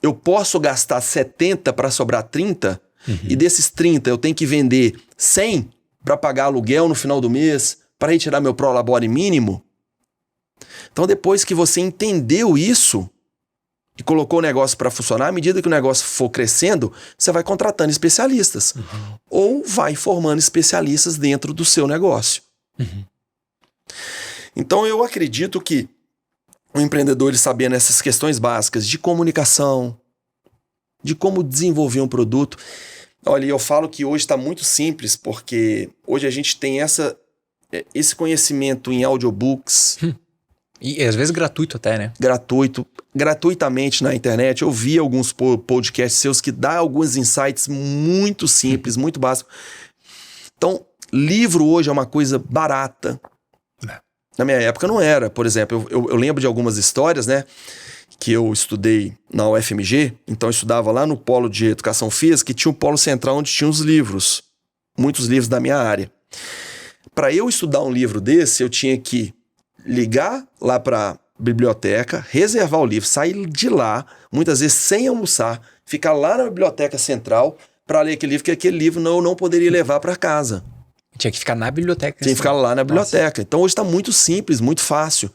eu posso gastar 70 para sobrar 30, e desses 30 eu tenho que vender 100 para pagar aluguel no final do mês, para retirar meu prolabore mínimo. Então, depois que você entendeu isso e colocou o negócio para funcionar, à medida que o negócio for crescendo, você vai contratando especialistas ou vai formando especialistas dentro do seu negócio. Então, eu acredito que o empreendedor, ele sabendo essas questões básicas de comunicação, de como desenvolver um produto. Olha, eu falo que hoje está muito simples, porque hoje a gente tem esse conhecimento em audiobooks. E às vezes gratuito até, né? Gratuitamente na internet. Eu vi alguns podcasts seus que dão alguns insights muito simples, muito básicos. Então, livro hoje é uma coisa barata. Na minha época não era. Por exemplo, eu lembro de algumas histórias, né? Que eu estudei na UFMG. Então eu estudava lá no polo de educação física, que tinha um polo central onde tinha os livros. Muitos livros da minha área. Para eu estudar um livro desse, eu tinha que ligar lá para a biblioteca, reservar o livro, sair de lá, muitas vezes sem almoçar, ficar lá na biblioteca central para ler aquele livro, que aquele livro eu não poderia levar para casa. Tinha que ficar na biblioteca. Tinha que ficar lá na biblioteca. Então hoje está muito simples, muito fácil.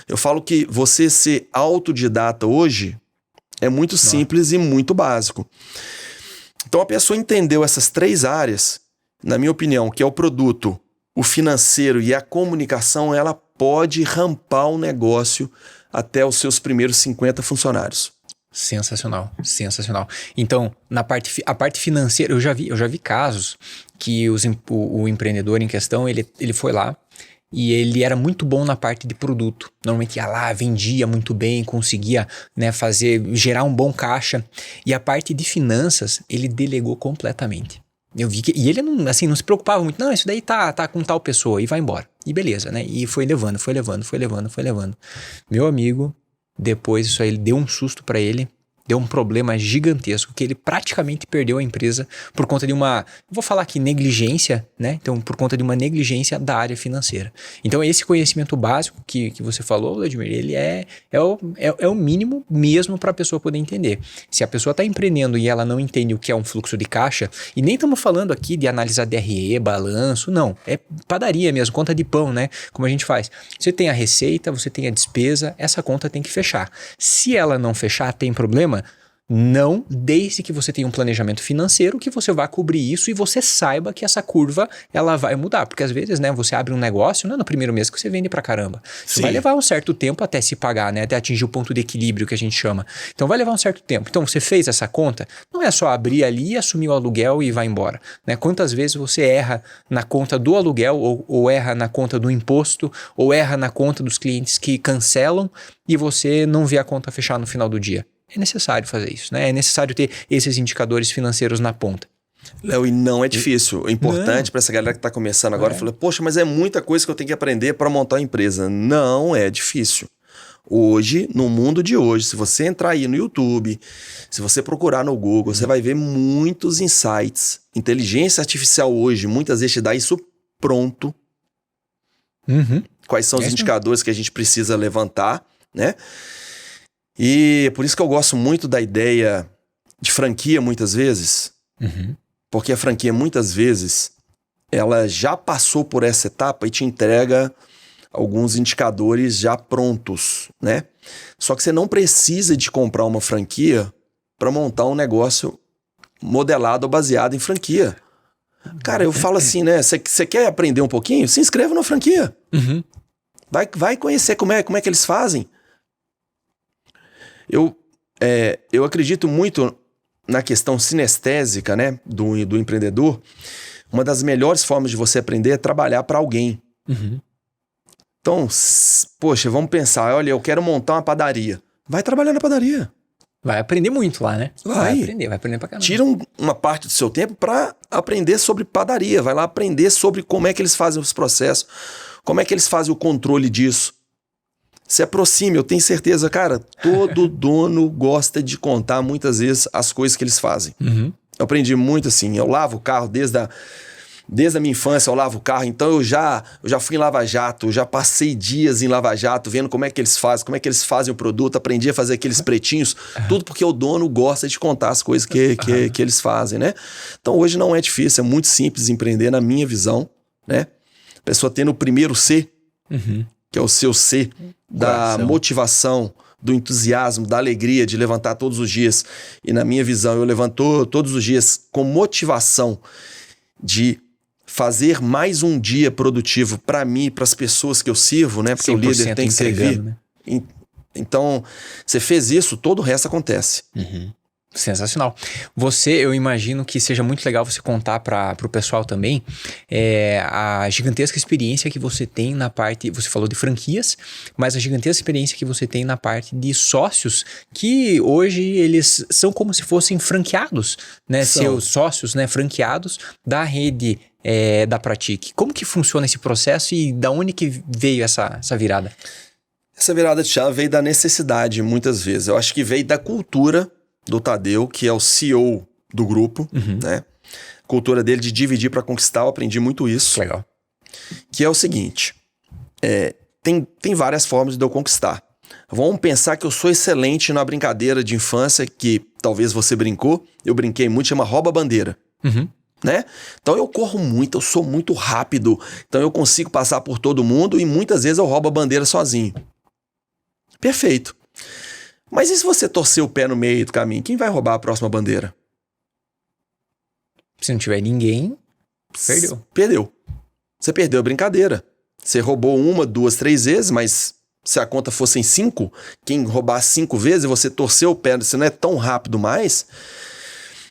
Eu falo que você ser autodidata hoje é muito simples e muito básico. Então a pessoa entendeu essas 3 áreas, na minha opinião, que é o produto, o financeiro e a comunicação, ela pode rampar o negócio até os seus primeiros 50 funcionários. Sensacional, sensacional. Então, a parte financeira, eu já vi casos que o empreendedor em questão, ele foi lá e ele era muito bom na parte de produto. Normalmente ia lá, vendia muito bem, conseguia, né, gerar um bom caixa. E a parte de finanças, ele delegou completamente. Eu vi que... E ele não, assim, não se preocupava muito. Não, isso daí tá com tal pessoa. E vai embora. E beleza, né? E foi levando. Meu amigo... Depois isso aí deu um susto para ele, deu um problema gigantesco, que ele praticamente perdeu a empresa por conta de vou falar aqui negligência, né? Então, por conta de uma negligência da área financeira. Então, esse conhecimento básico que você falou, Vladimir, ele é o mínimo mesmo para a pessoa poder entender. Se a pessoa está empreendendo e ela não entende o que é um fluxo de caixa, e nem estamos falando aqui de analisar DRE, balanço, não. É padaria mesmo, conta de pão, né? Como a gente faz. Você tem a receita, você tem a despesa, essa conta tem que fechar. Se ela não fechar, tem problema? Não, desde que você tenha um planejamento financeiro que você vá cobrir isso e você saiba que essa curva ela vai mudar, porque às vezes, né, você abre um negócio, não é no primeiro mês que você vende pra caramba. Isso vai levar um certo tempo até se pagar, né, até atingir o ponto de equilíbrio que a gente chama. Então vai levar um certo tempo. Então você fez essa conta, não é só abrir ali, assumir o aluguel e vai embora, né? Quantas vezes você erra na conta do aluguel ou erra na conta do imposto ou erra na conta dos clientes que cancelam e você não vê a conta fechar no final do dia? É necessário fazer isso, né? É necessário ter esses indicadores financeiros na ponta. Léo, e não é difícil. É importante para essa galera que está começando agora. Fala, poxa, mas é muita coisa que eu tenho que aprender para montar uma empresa. Não é difícil. Hoje, no mundo de hoje, se você entrar aí no YouTube, se você procurar no Google, você vai ver muitos insights. Inteligência artificial hoje, muitas vezes te dá isso pronto. Quais são os indicadores que a gente precisa levantar, né? E por isso que eu gosto muito da ideia de franquia muitas vezes, porque a franquia muitas vezes ela já passou por essa etapa e te entrega alguns indicadores já prontos, né? Só que você não precisa de comprar uma franquia para montar um negócio modelado ou baseado em franquia. Cara, eu falo assim, né? Você quer aprender um pouquinho? Se inscreva na franquia. Vai conhecer como é que eles fazem. Eu acredito muito na questão sinestésica, né, do empreendedor. Uma das melhores formas de você aprender é trabalhar para alguém. Então, poxa, vamos pensar, olha, eu quero montar uma padaria. Vai trabalhar na padaria. Vai aprender muito lá, né? Vai aprender pra caramba. Tira uma parte do seu tempo para aprender sobre padaria. Vai lá aprender sobre como é que eles fazem os processos, como é que eles fazem o controle disso. Se aproxime, eu tenho certeza, cara, todo dono gosta de contar muitas vezes as coisas que eles fazem. Eu aprendi muito assim, eu lavo o carro desde a minha infância, eu lavo o carro, então eu já fui em Lava Jato, já passei dias em Lava Jato, vendo como é que eles fazem o produto, aprendi a fazer aqueles pretinhos, tudo porque o dono gosta de contar as coisas que eles fazem, né? Então hoje não é difícil, é muito simples empreender na minha visão, né? A pessoa tendo o primeiro C, que é o seu C, da motivação, do entusiasmo, da alegria de levantar todos os dias. E na minha visão, eu levanto todos os dias com motivação de fazer mais um dia produtivo para mim e para as pessoas que eu sirvo, né? Porque o líder tem que servir. Né? Então, você fez isso, todo o resto acontece. Sensacional. Eu imagino que seja muito legal você contar para o pessoal também a gigantesca experiência que você tem na parte, você falou de franquias, mas a gigantesca experiência que você tem na parte de sócios, que hoje eles são como se fossem franqueados, né? Seus sócios, né? Franqueados da rede da Pratique. Como que funciona esse processo e da onde que veio essa virada? Essa virada de chave veio da necessidade, muitas vezes. Eu acho que veio da cultura do Tadeu, que é o CEO do grupo, né? Cultura dele de dividir para conquistar, eu aprendi muito isso. Legal. Que é o seguinte, tem várias formas de eu conquistar. Vamos pensar que eu sou excelente na brincadeira de infância, que talvez você brincou, eu brinquei muito, chama rouba-bandeira. Né? Então eu corro muito, eu sou muito rápido, então eu consigo passar por todo mundo e muitas vezes eu roubo a bandeira sozinho. Perfeito. Mas e se você torcer o pé no meio do caminho? Quem vai roubar a próxima bandeira? Se não tiver ninguém, perdeu. Perdeu. Você perdeu a brincadeira. Você roubou 1, 2, 3 vezes, mas Se a conta fosse em 5, quem roubar 5 vezes, você torcer o pé, você não é tão rápido mais.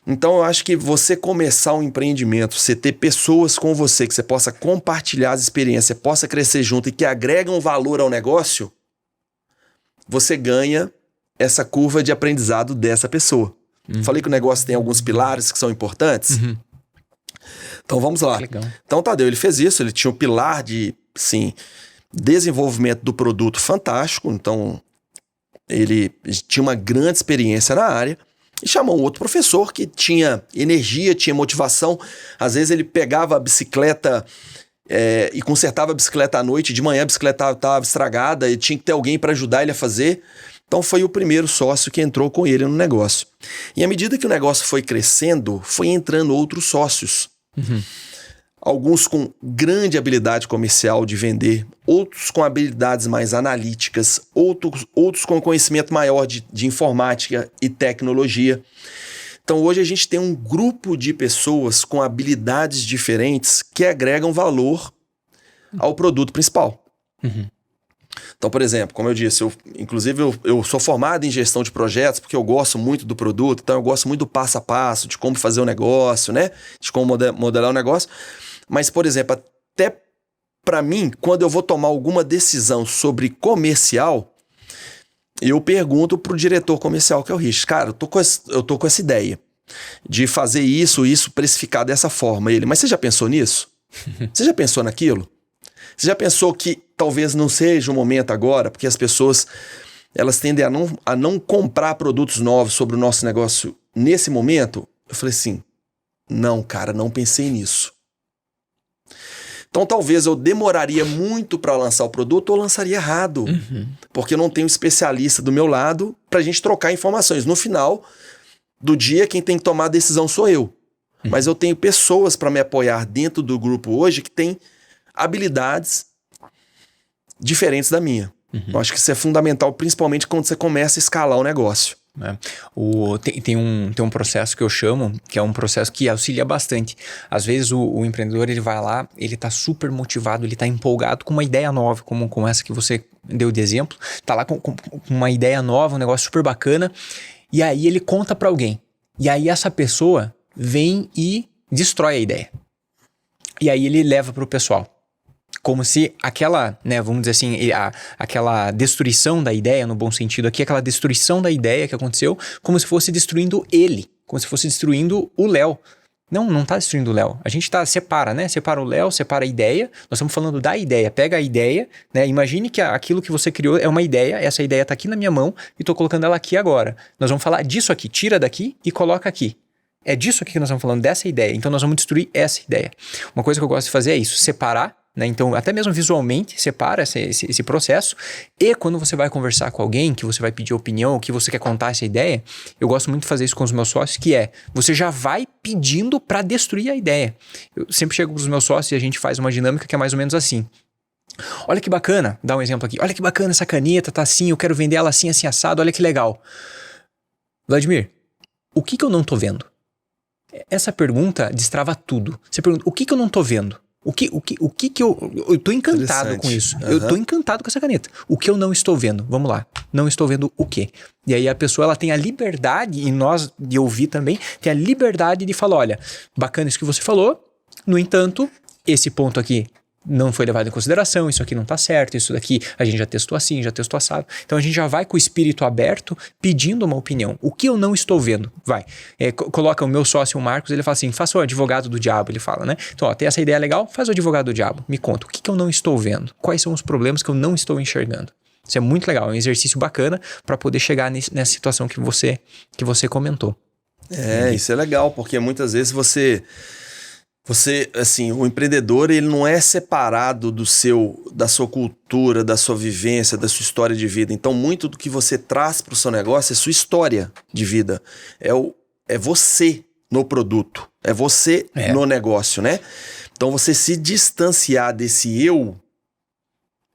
Então eu acho que você começar um empreendimento, você ter pessoas com você, que você possa compartilhar as experiências, possa crescer junto e que agregam valor ao negócio, você ganha essa curva de aprendizado dessa pessoa. Falei que o negócio tem alguns pilares que são importantes. Então vamos lá. Legal. Então Tadeu, ele fez isso, ele tinha um pilar de, sim, desenvolvimento do produto fantástico, então ele tinha uma grande experiência na área e chamou um outro professor que tinha energia, tinha motivação. Às vezes ele pegava a bicicleta e consertava a bicicleta à noite, de manhã a bicicleta estava estragada e tinha que ter alguém para ajudar ele a fazer. Então foi o primeiro sócio que entrou com ele no negócio. E à medida que o negócio foi crescendo, foi entrando outros sócios. Alguns com grande habilidade comercial de vender, outros com habilidades mais analíticas, outros com conhecimento maior de informática e tecnologia. Então hoje a gente tem um grupo de pessoas com habilidades diferentes que agregam valor ao produto principal. Então, por exemplo, como eu disse, eu sou formado em gestão de projetos porque eu gosto muito do produto, então eu gosto muito do passo a passo, de como fazer o negócio, né? De como modelar o negócio. Mas, por exemplo, até para mim, quando eu vou tomar alguma decisão sobre comercial, eu pergunto pro diretor comercial, que é o Rich, cara, eu tô com essa ideia de fazer isso, precificar dessa forma. Ele, mas você já pensou nisso? Você já pensou naquilo? Você já pensou que talvez não seja o momento agora, porque as pessoas elas tendem a não comprar produtos novos sobre o nosso negócio nesse momento? Eu falei assim, não, cara, não pensei nisso. Então talvez eu demoraria muito para lançar o produto ou lançaria errado, porque eu não tenho especialista do meu lado para a gente trocar informações. No final do dia, quem tem que tomar a decisão sou eu. Mas eu tenho pessoas para me apoiar dentro do grupo hoje que têm habilidades diferentes da minha. Eu acho que isso é fundamental, principalmente quando você começa a escalar o negócio. Tem um processo que eu chamo, que é um processo que auxilia bastante. Às vezes o empreendedor ele vai lá, ele tá super motivado, ele tá empolgado com uma ideia nova, como essa que você deu de exemplo, tá lá com uma ideia nova, um negócio super bacana, e aí ele conta para alguém. E aí essa pessoa vem e destrói a ideia. E aí ele leva pro pessoal. Como se aquela, né, vamos dizer assim, aquela destruição da ideia, no bom sentido aqui, aquela destruição da ideia que aconteceu, como se fosse destruindo ele, como se fosse destruindo o Léo. Não tá destruindo o Léo. A gente separa, né? Separa o Léo, separa a ideia. Nós estamos falando da ideia. Pega a ideia, né? Imagine que aquilo que você criou é uma ideia, essa ideia tá aqui na minha mão e tô colocando ela aqui agora. Nós vamos falar disso aqui, tira daqui e coloca aqui. É disso aqui que nós estamos falando, dessa ideia. Então nós vamos destruir essa ideia. Uma coisa que eu gosto de fazer é isso, separar, né? Então, até mesmo visualmente, separa esse processo. E quando você vai conversar com alguém, que você vai pedir opinião, que você quer contar essa ideia, eu gosto muito de fazer isso com os meus sócios, que você já vai pedindo para destruir a ideia. Eu sempre chego para os meus sócios e a gente faz uma dinâmica que é mais ou menos assim. Olha que bacana, dá um exemplo aqui. Olha que bacana essa caneta, tá assim, eu quero vender ela assim, assim, assado, olha que legal. Vladimir, o que eu não tô vendo? Essa pergunta destrava tudo. Você pergunta, o que eu não tô vendo? O que eu tô encantado com isso. Eu tô encantado com essa caneta. O que eu não estou vendo? Vamos lá. Não estou vendo o quê? E aí a pessoa ela tem a liberdade, e nós de ouvir também, tem a liberdade de falar, olha, bacana isso que você falou, no entanto, esse ponto aqui não foi levado em consideração, isso aqui não tá certo, isso daqui a gente já testou assim, já testou assado. Então a gente já vai com o espírito aberto pedindo uma opinião. O que eu não estou vendo? Vai. Coloca o meu sócio, o Marcos, ele fala assim, faça o advogado do diabo, ele fala, né? Então, tem essa ideia legal, faz o advogado do diabo. Me conta, o que eu não estou vendo? Quais são os problemas que eu não estou enxergando? Isso é muito legal, é um exercício bacana para poder chegar nessa situação que você comentou. Isso é legal, porque muitas vezes você, assim, o empreendedor, ele não é separado da sua cultura, da sua vivência, da sua história de vida. Então, muito do que você traz para o seu negócio é sua história de vida. É você no produto, é você no negócio, né? Então, você se distanciar desse eu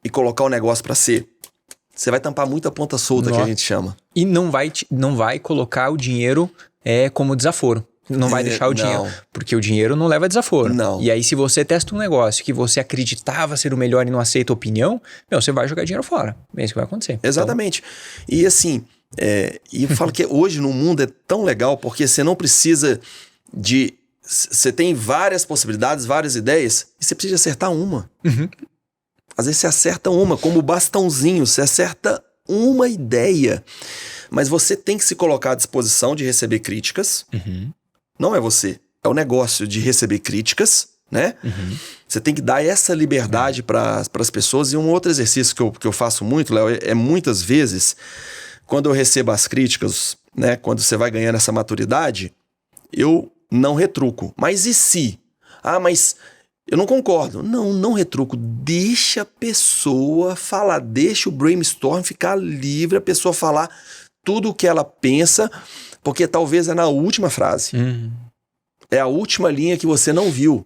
e colocar o negócio para ser, você vai tampar muita ponta solta, que a gente chama. E não vai colocar o dinheiro como desaforo. não vai deixar o dinheiro, porque o dinheiro não leva desaforo. Não. E aí se você testa um negócio que você acreditava ser o melhor e não aceita a opinião, você vai jogar dinheiro fora. É isso que vai acontecer. Exatamente. Então... E assim, e eu falo que hoje no mundo é tão legal porque você não precisa de... Você tem várias possibilidades, várias ideias, e você precisa acertar uma. Às vezes você acerta uma, como o bastãozinho, você acerta uma ideia. Mas você tem que se colocar à disposição de receber críticas. Não é você, é o negócio de receber críticas, né? Você tem que dar essa liberdade para as pessoas. E um outro exercício que eu faço muito, Léo, é muitas vezes, quando eu recebo as críticas, né? Quando você vai ganhando essa maturidade, eu não retruco. Mas e se? Mas eu não concordo. Não retruco. Deixa a pessoa falar, deixa o brainstorm ficar livre, a pessoa falar tudo o que ela pensa, porque talvez é na última frase. É a última linha que você não viu.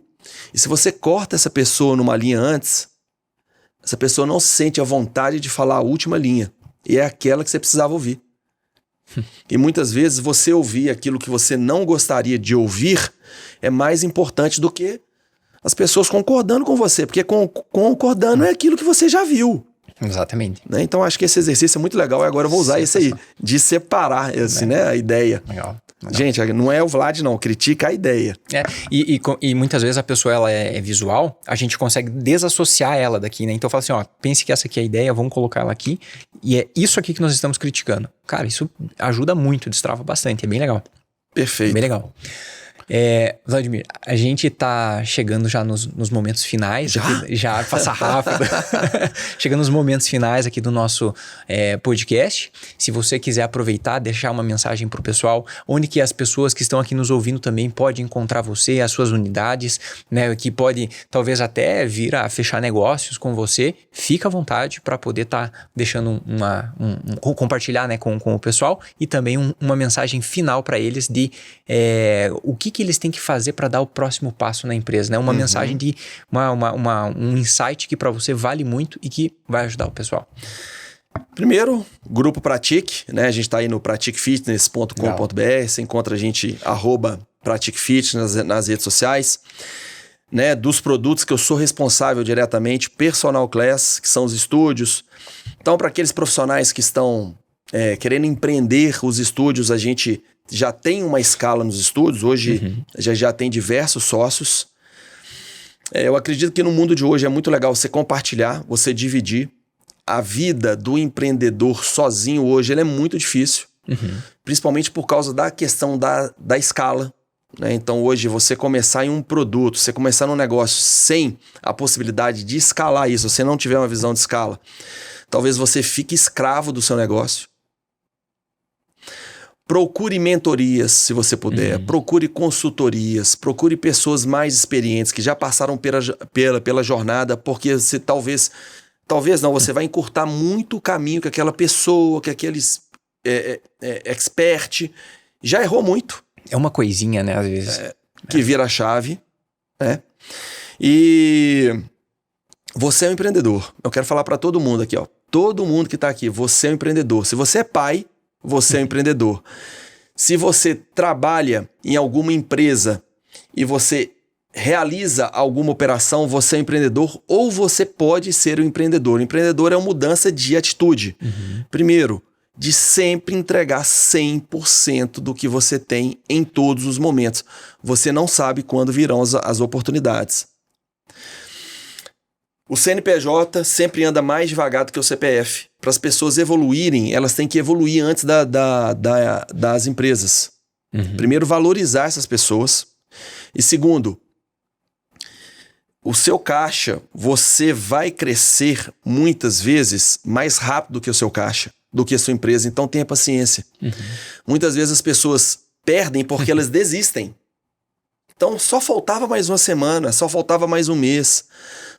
E se você corta essa pessoa numa linha antes, essa pessoa não sente a vontade de falar a última linha. E é aquela que você precisava ouvir. E muitas vezes você ouvir aquilo que você não gostaria de ouvir é mais importante do que as pessoas concordando com você, porque concordando é aquilo que você já viu. Exatamente. Né? Então acho que esse exercício é muito legal e agora eu vou usar esse aí, de separar né, a ideia. Legal. Gente, não é o Vlad não, critica a ideia. E muitas vezes a pessoa ela é visual, a gente consegue desassociar ela daqui, né? Então fala assim, pense que essa aqui é a ideia, vamos colocar ela aqui e é isso aqui que nós estamos criticando. Cara, isso ajuda muito, destrava bastante, é bem legal. Perfeito. Bem legal. Vladimir, a gente tá chegando já nos momentos finais. Já passa rápido. Chegando nos momentos finais aqui do nosso podcast. Se você quiser aproveitar, deixar uma mensagem pro pessoal, onde que as pessoas que estão aqui nos ouvindo também podem encontrar você, as suas unidades, né? Que pode talvez até vir a fechar negócios com você. Fica à vontade para poder estar deixando compartilhar, né, com o pessoal e também uma mensagem final para eles de o que eles têm que fazer para dar o próximo passo na empresa, né? Uma mensagem de um insight que para você vale muito e que vai ajudar o pessoal. Primeiro, Grupo Pratique, né? A gente está aí no pratiquefitness.com.br, você encontra a gente @pratiquefitness nas redes sociais, né? Dos produtos que eu sou responsável diretamente, Personal Class, que são os estúdios. Então, para aqueles profissionais que estão querendo empreender os estúdios, a gente já tem uma escala nos estúdios, hoje já tem diversos sócios. Eu acredito que no mundo de hoje é muito legal você compartilhar, você dividir. A vida do empreendedor sozinho hoje ele é muito difícil, principalmente por causa da questão da escala. Né? Então hoje você começar em um produto, você começar num negócio sem a possibilidade de escalar isso, se você não tiver uma visão de escala, talvez você fique escravo do seu negócio. Procure mentorias, se você puder. Procure consultorias. Procure pessoas mais experientes que já passaram pela jornada, porque você talvez não, você vai encurtar muito o caminho que aquela pessoa, que aqueles expert já errou muito. É uma coisinha, né, às vezes. Que vira a chave. Né? E você é um empreendedor. Eu quero falar para todo mundo aqui, ó. Todo mundo que tá aqui, você é um empreendedor. Se você é pai, você é um empreendedor. Se você trabalha em alguma empresa e você realiza alguma operação, você é um empreendedor ou você pode ser um empreendedor. O empreendedor é uma mudança de atitude. Primeiro, de sempre entregar 100% do que você tem em todos os momentos. Você não sabe quando virão as oportunidades. O CNPJ sempre anda mais devagar do que o CPF. Para as pessoas evoluírem, elas têm que evoluir antes das empresas. Primeiro, valorizar essas pessoas. E segundo, o seu caixa, você vai crescer muitas vezes mais rápido do que o seu caixa, do que a sua empresa. Então tenha paciência. Muitas vezes as pessoas perdem porque elas desistem. Então só faltava mais uma semana, só faltava mais um mês,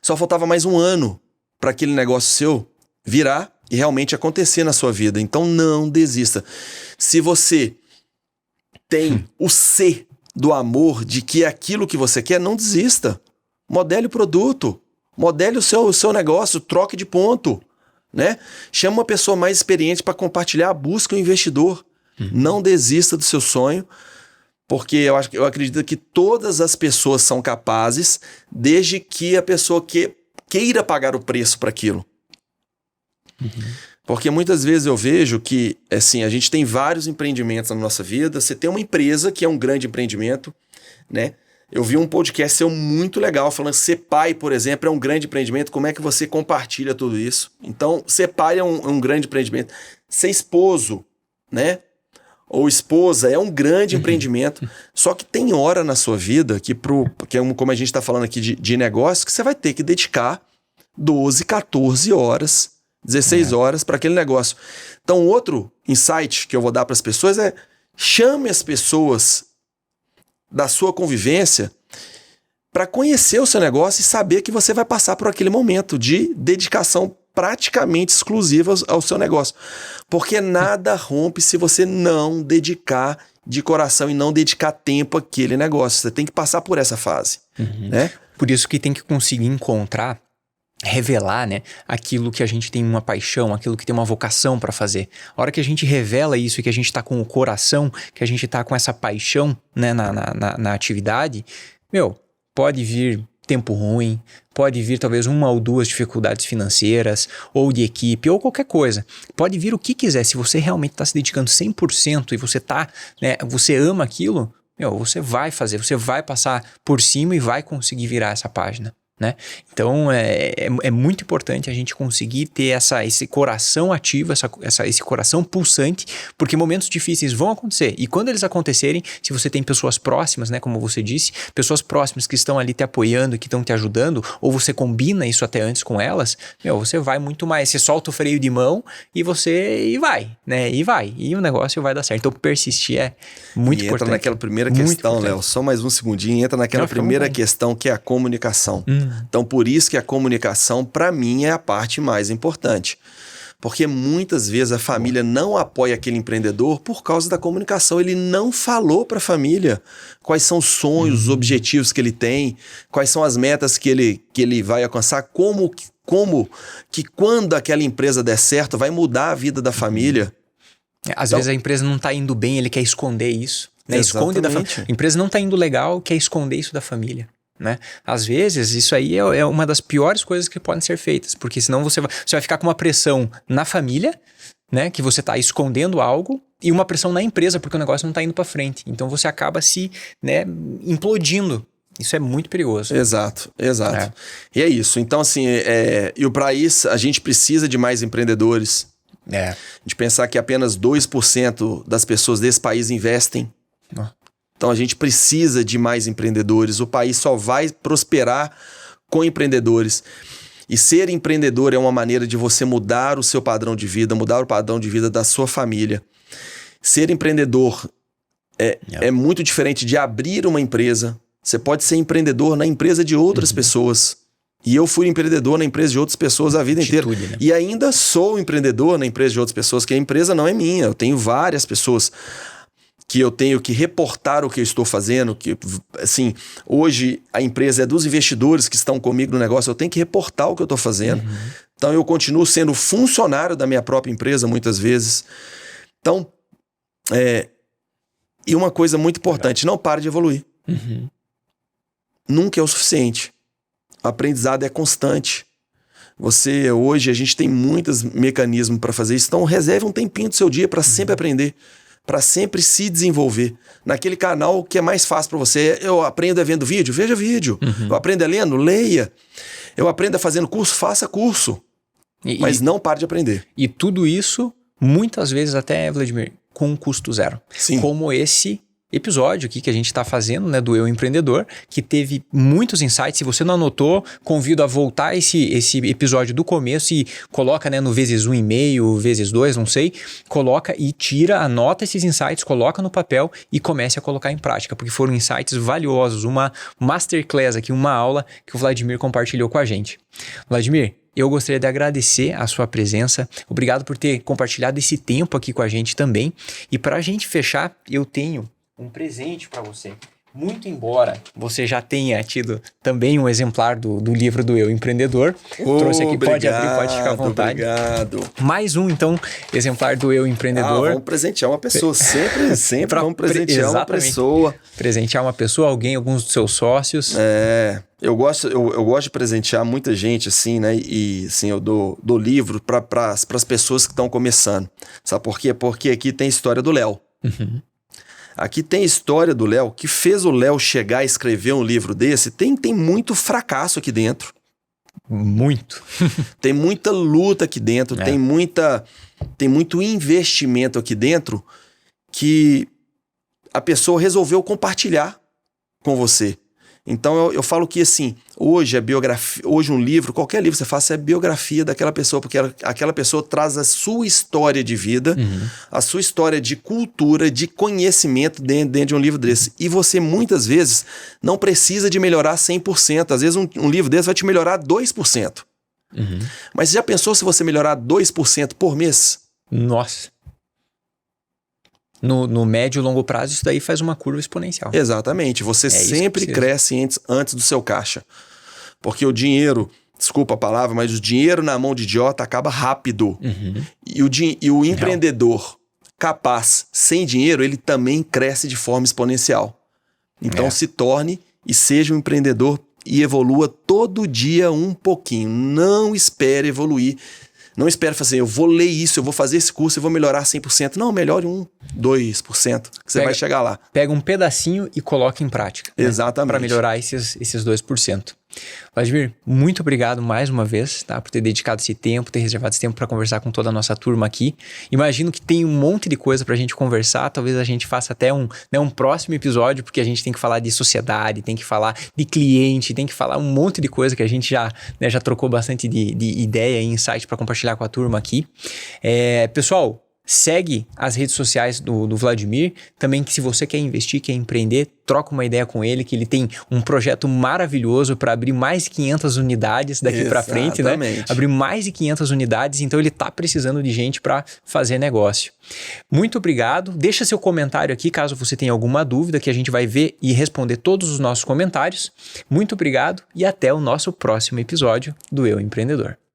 só faltava mais um ano para aquele negócio seu virar e realmente acontecer na sua vida. Então não desista. Se você tem o C do amor, de que é aquilo que você quer, não desista. Modele o produto, modele o seu negócio, troque de ponto. Né? Chama uma pessoa mais experiente para compartilhar, busca um investidor. Não desista do seu sonho. Porque eu acredito que todas as pessoas são capazes, desde que a pessoa queira pagar o preço para aquilo. Porque muitas vezes eu vejo que, assim, a gente tem vários empreendimentos na nossa vida. Você tem uma empresa que é um grande empreendimento, né? Eu vi um podcast seu muito legal falando que ser pai, por exemplo, é um grande empreendimento. Como é que você compartilha tudo isso? Então, ser pai é um grande empreendimento. Ser esposo, né? Ou esposa é um grande empreendimento. Só que tem hora na sua vida que como a gente está falando aqui de negócio, que você vai ter que dedicar 12, 14 horas, 16 horas para aquele negócio. Então, outro insight que eu vou dar para as pessoas é: chame as pessoas da sua convivência para conhecer o seu negócio e saber que você vai passar por aquele momento de dedicação praticamente exclusiva ao seu negócio. Porque nada rompe se você não dedicar de coração e não dedicar tempo àquele negócio. Você tem que passar por essa fase. Né? Por isso que tem que conseguir encontrar, revelar, né, aquilo que a gente tem uma paixão, aquilo que tem uma vocação para fazer. A hora que a gente revela isso e que a gente tá com o coração, que a gente tá com essa paixão, né, na atividade, pode vir tempo ruim, pode vir talvez uma ou duas dificuldades financeiras, ou de equipe, ou qualquer coisa. Pode vir o que quiser. Se você realmente está se dedicando 100% e você você ama aquilo, você vai fazer, você vai passar por cima e vai conseguir virar essa página. Né? Então é muito importante a gente conseguir ter esse coração ativo, esse coração pulsante, porque momentos difíceis vão acontecer, e quando eles acontecerem, se você tem pessoas próximas, né, como você disse, pessoas próximas que estão ali te apoiando, que estão te ajudando, ou você combina isso até antes com elas, você vai muito mais, você solta o freio de mão e vai, né? E o negócio vai dar certo. Então persistir é muito importante. Entra naquela primeira questão, Léo, só mais um segundinho, entra naquela primeira questão que é a comunicação. Então, por isso que a comunicação, para mim, é a parte mais importante. Porque muitas vezes a família não apoia aquele empreendedor por causa da comunicação. Ele não falou para a família quais são os sonhos, os objetivos que ele tem, quais são as metas que ele vai alcançar, como que quando aquela empresa der certo, vai mudar a vida da família. Às vezes a empresa não está indo bem, ele quer esconder isso. Né? Esconde da família. A empresa não está indo legal, quer esconder isso da família. Né? Às vezes isso aí é uma das piores coisas que podem ser feitas, porque senão você vai ficar com uma pressão na família, né, que você está escondendo algo, e uma pressão na empresa porque o negócio não está indo para frente. Então você acaba se, né, implodindo. Isso é muito perigoso. Exato. E é isso. Então, assim, e para isso a gente precisa de mais empreendedores. De pensar que apenas 2% das pessoas desse país investem. Então a gente precisa de mais empreendedores. O país só vai prosperar com empreendedores. E ser empreendedor é uma maneira de você mudar o seu padrão de vida, mudar o padrão de vida da sua família. Ser empreendedor é muito diferente de abrir uma empresa. Você pode ser empreendedor na empresa de outras pessoas. E eu fui empreendedor na empresa de outras pessoas a vida inteira. Né? E ainda sou empreendedor na empresa de outras pessoas, que a empresa não é minha. Eu tenho várias pessoas que eu tenho que reportar o que eu estou fazendo, que, assim, hoje a empresa é dos investidores que estão comigo no negócio, eu tenho que reportar o que eu estou fazendo. Então eu continuo sendo funcionário da minha própria empresa muitas vezes. Então, e uma coisa muito importante, não pare de evoluir. Nunca é o suficiente. O aprendizado é constante. Hoje a gente tem muitos mecanismos para fazer isso, então reserve um tempinho do seu dia para sempre aprender, para sempre se desenvolver. Naquele canal que é mais fácil para você. Eu aprendo vendo vídeo? Veja vídeo. Eu aprendo lendo? Leia. Eu aprendo fazendo curso? Faça curso. Mas não pare de aprender. E tudo isso, muitas vezes até, Vladimir, com um custo zero. Sim. Como esse episódio aqui que a gente está fazendo, né, do Eu Empreendedor, que teve muitos insights. Se você não anotou, convido a voltar esse episódio do começo e coloca, né, no vezes 1,5, vezes 2, não sei, coloca e anota esses insights, coloca no papel e comece a colocar em prática, porque foram insights valiosos, uma masterclass aqui, uma aula que o Vladimir compartilhou com a gente. Vladimir, eu gostaria de agradecer a sua presença. Obrigado por ter compartilhado esse tempo aqui com a gente também. E para a gente fechar, eu tenho um presente para você. muito embora você já tenha tido também um exemplar do livro do Eu Empreendedor, trouxe aqui, pode abrir, pode ficar à vontade. Obrigado. Mais um, então, exemplar do Eu Empreendedor. Vamos presentear uma pessoa, sempre vamos presentear uma pessoa. Presentear uma pessoa, alguns dos seus sócios. Eu gosto de presentear muita gente, assim, né? E, assim, eu dou livro para as pessoas que estão começando. Sabe por quê? Porque aqui tem a história do Léo. Uhum. Aqui tem a história do Léo, que fez o Léo chegar a escrever um livro desse. Tem muito fracasso aqui dentro. Muito. Tem muita luta aqui dentro, tem muito investimento aqui dentro que a pessoa resolveu compartilhar com você. Então eu falo que assim, hoje a biografia, hoje um livro, qualquer livro que você faça é biografia daquela pessoa, porque aquela pessoa traz a sua história de vida, a sua história de cultura, de conhecimento dentro de um livro desse. E você muitas vezes não precisa de melhorar 100%, às vezes um livro desse vai te melhorar 2%. Mas você já pensou se você melhorar 2% por mês? Nossa. No médio e longo prazo, isso daí faz uma curva exponencial. Exatamente. Você sempre cresce antes do seu caixa. Porque o dinheiro, desculpa a palavra, mas o dinheiro na mão de idiota acaba rápido. E o empreendedor capaz, sem dinheiro, ele também cresce de forma exponencial. Então se torne e seja um empreendedor e evolua todo dia um pouquinho. Não espere evoluir. Não espere fazer, eu vou ler isso, eu vou fazer esse curso, eu vou melhorar 100%. Não, melhore 2%, que você vai chegar lá. Pega um pedacinho e coloca em prática. Exatamente. Para melhorar esses 2%. Vladimir, muito obrigado mais uma vez, tá, por ter dedicado esse tempo, ter reservado esse tempo para conversar com toda a nossa turma aqui. Imagino que tem um monte de coisa para a gente conversar, talvez a gente faça até um próximo episódio, porque a gente tem que falar de sociedade, tem que falar de cliente, tem que falar um monte de coisa que a gente já trocou bastante de ideia e insight para compartilhar com a turma aqui. Pessoal, segue as redes sociais do Vladimir. Também que se você quer investir, quer empreender, troca uma ideia com ele, que ele tem um projeto maravilhoso para abrir mais de 500 unidades daqui para frente, né? Abrir mais de 500 unidades, então ele está precisando de gente para fazer negócio. Muito obrigado. Deixa seu comentário aqui, caso você tenha alguma dúvida, que a gente vai ver e responder todos os nossos comentários. Muito obrigado e até o nosso próximo episódio do Eu Empreendedor.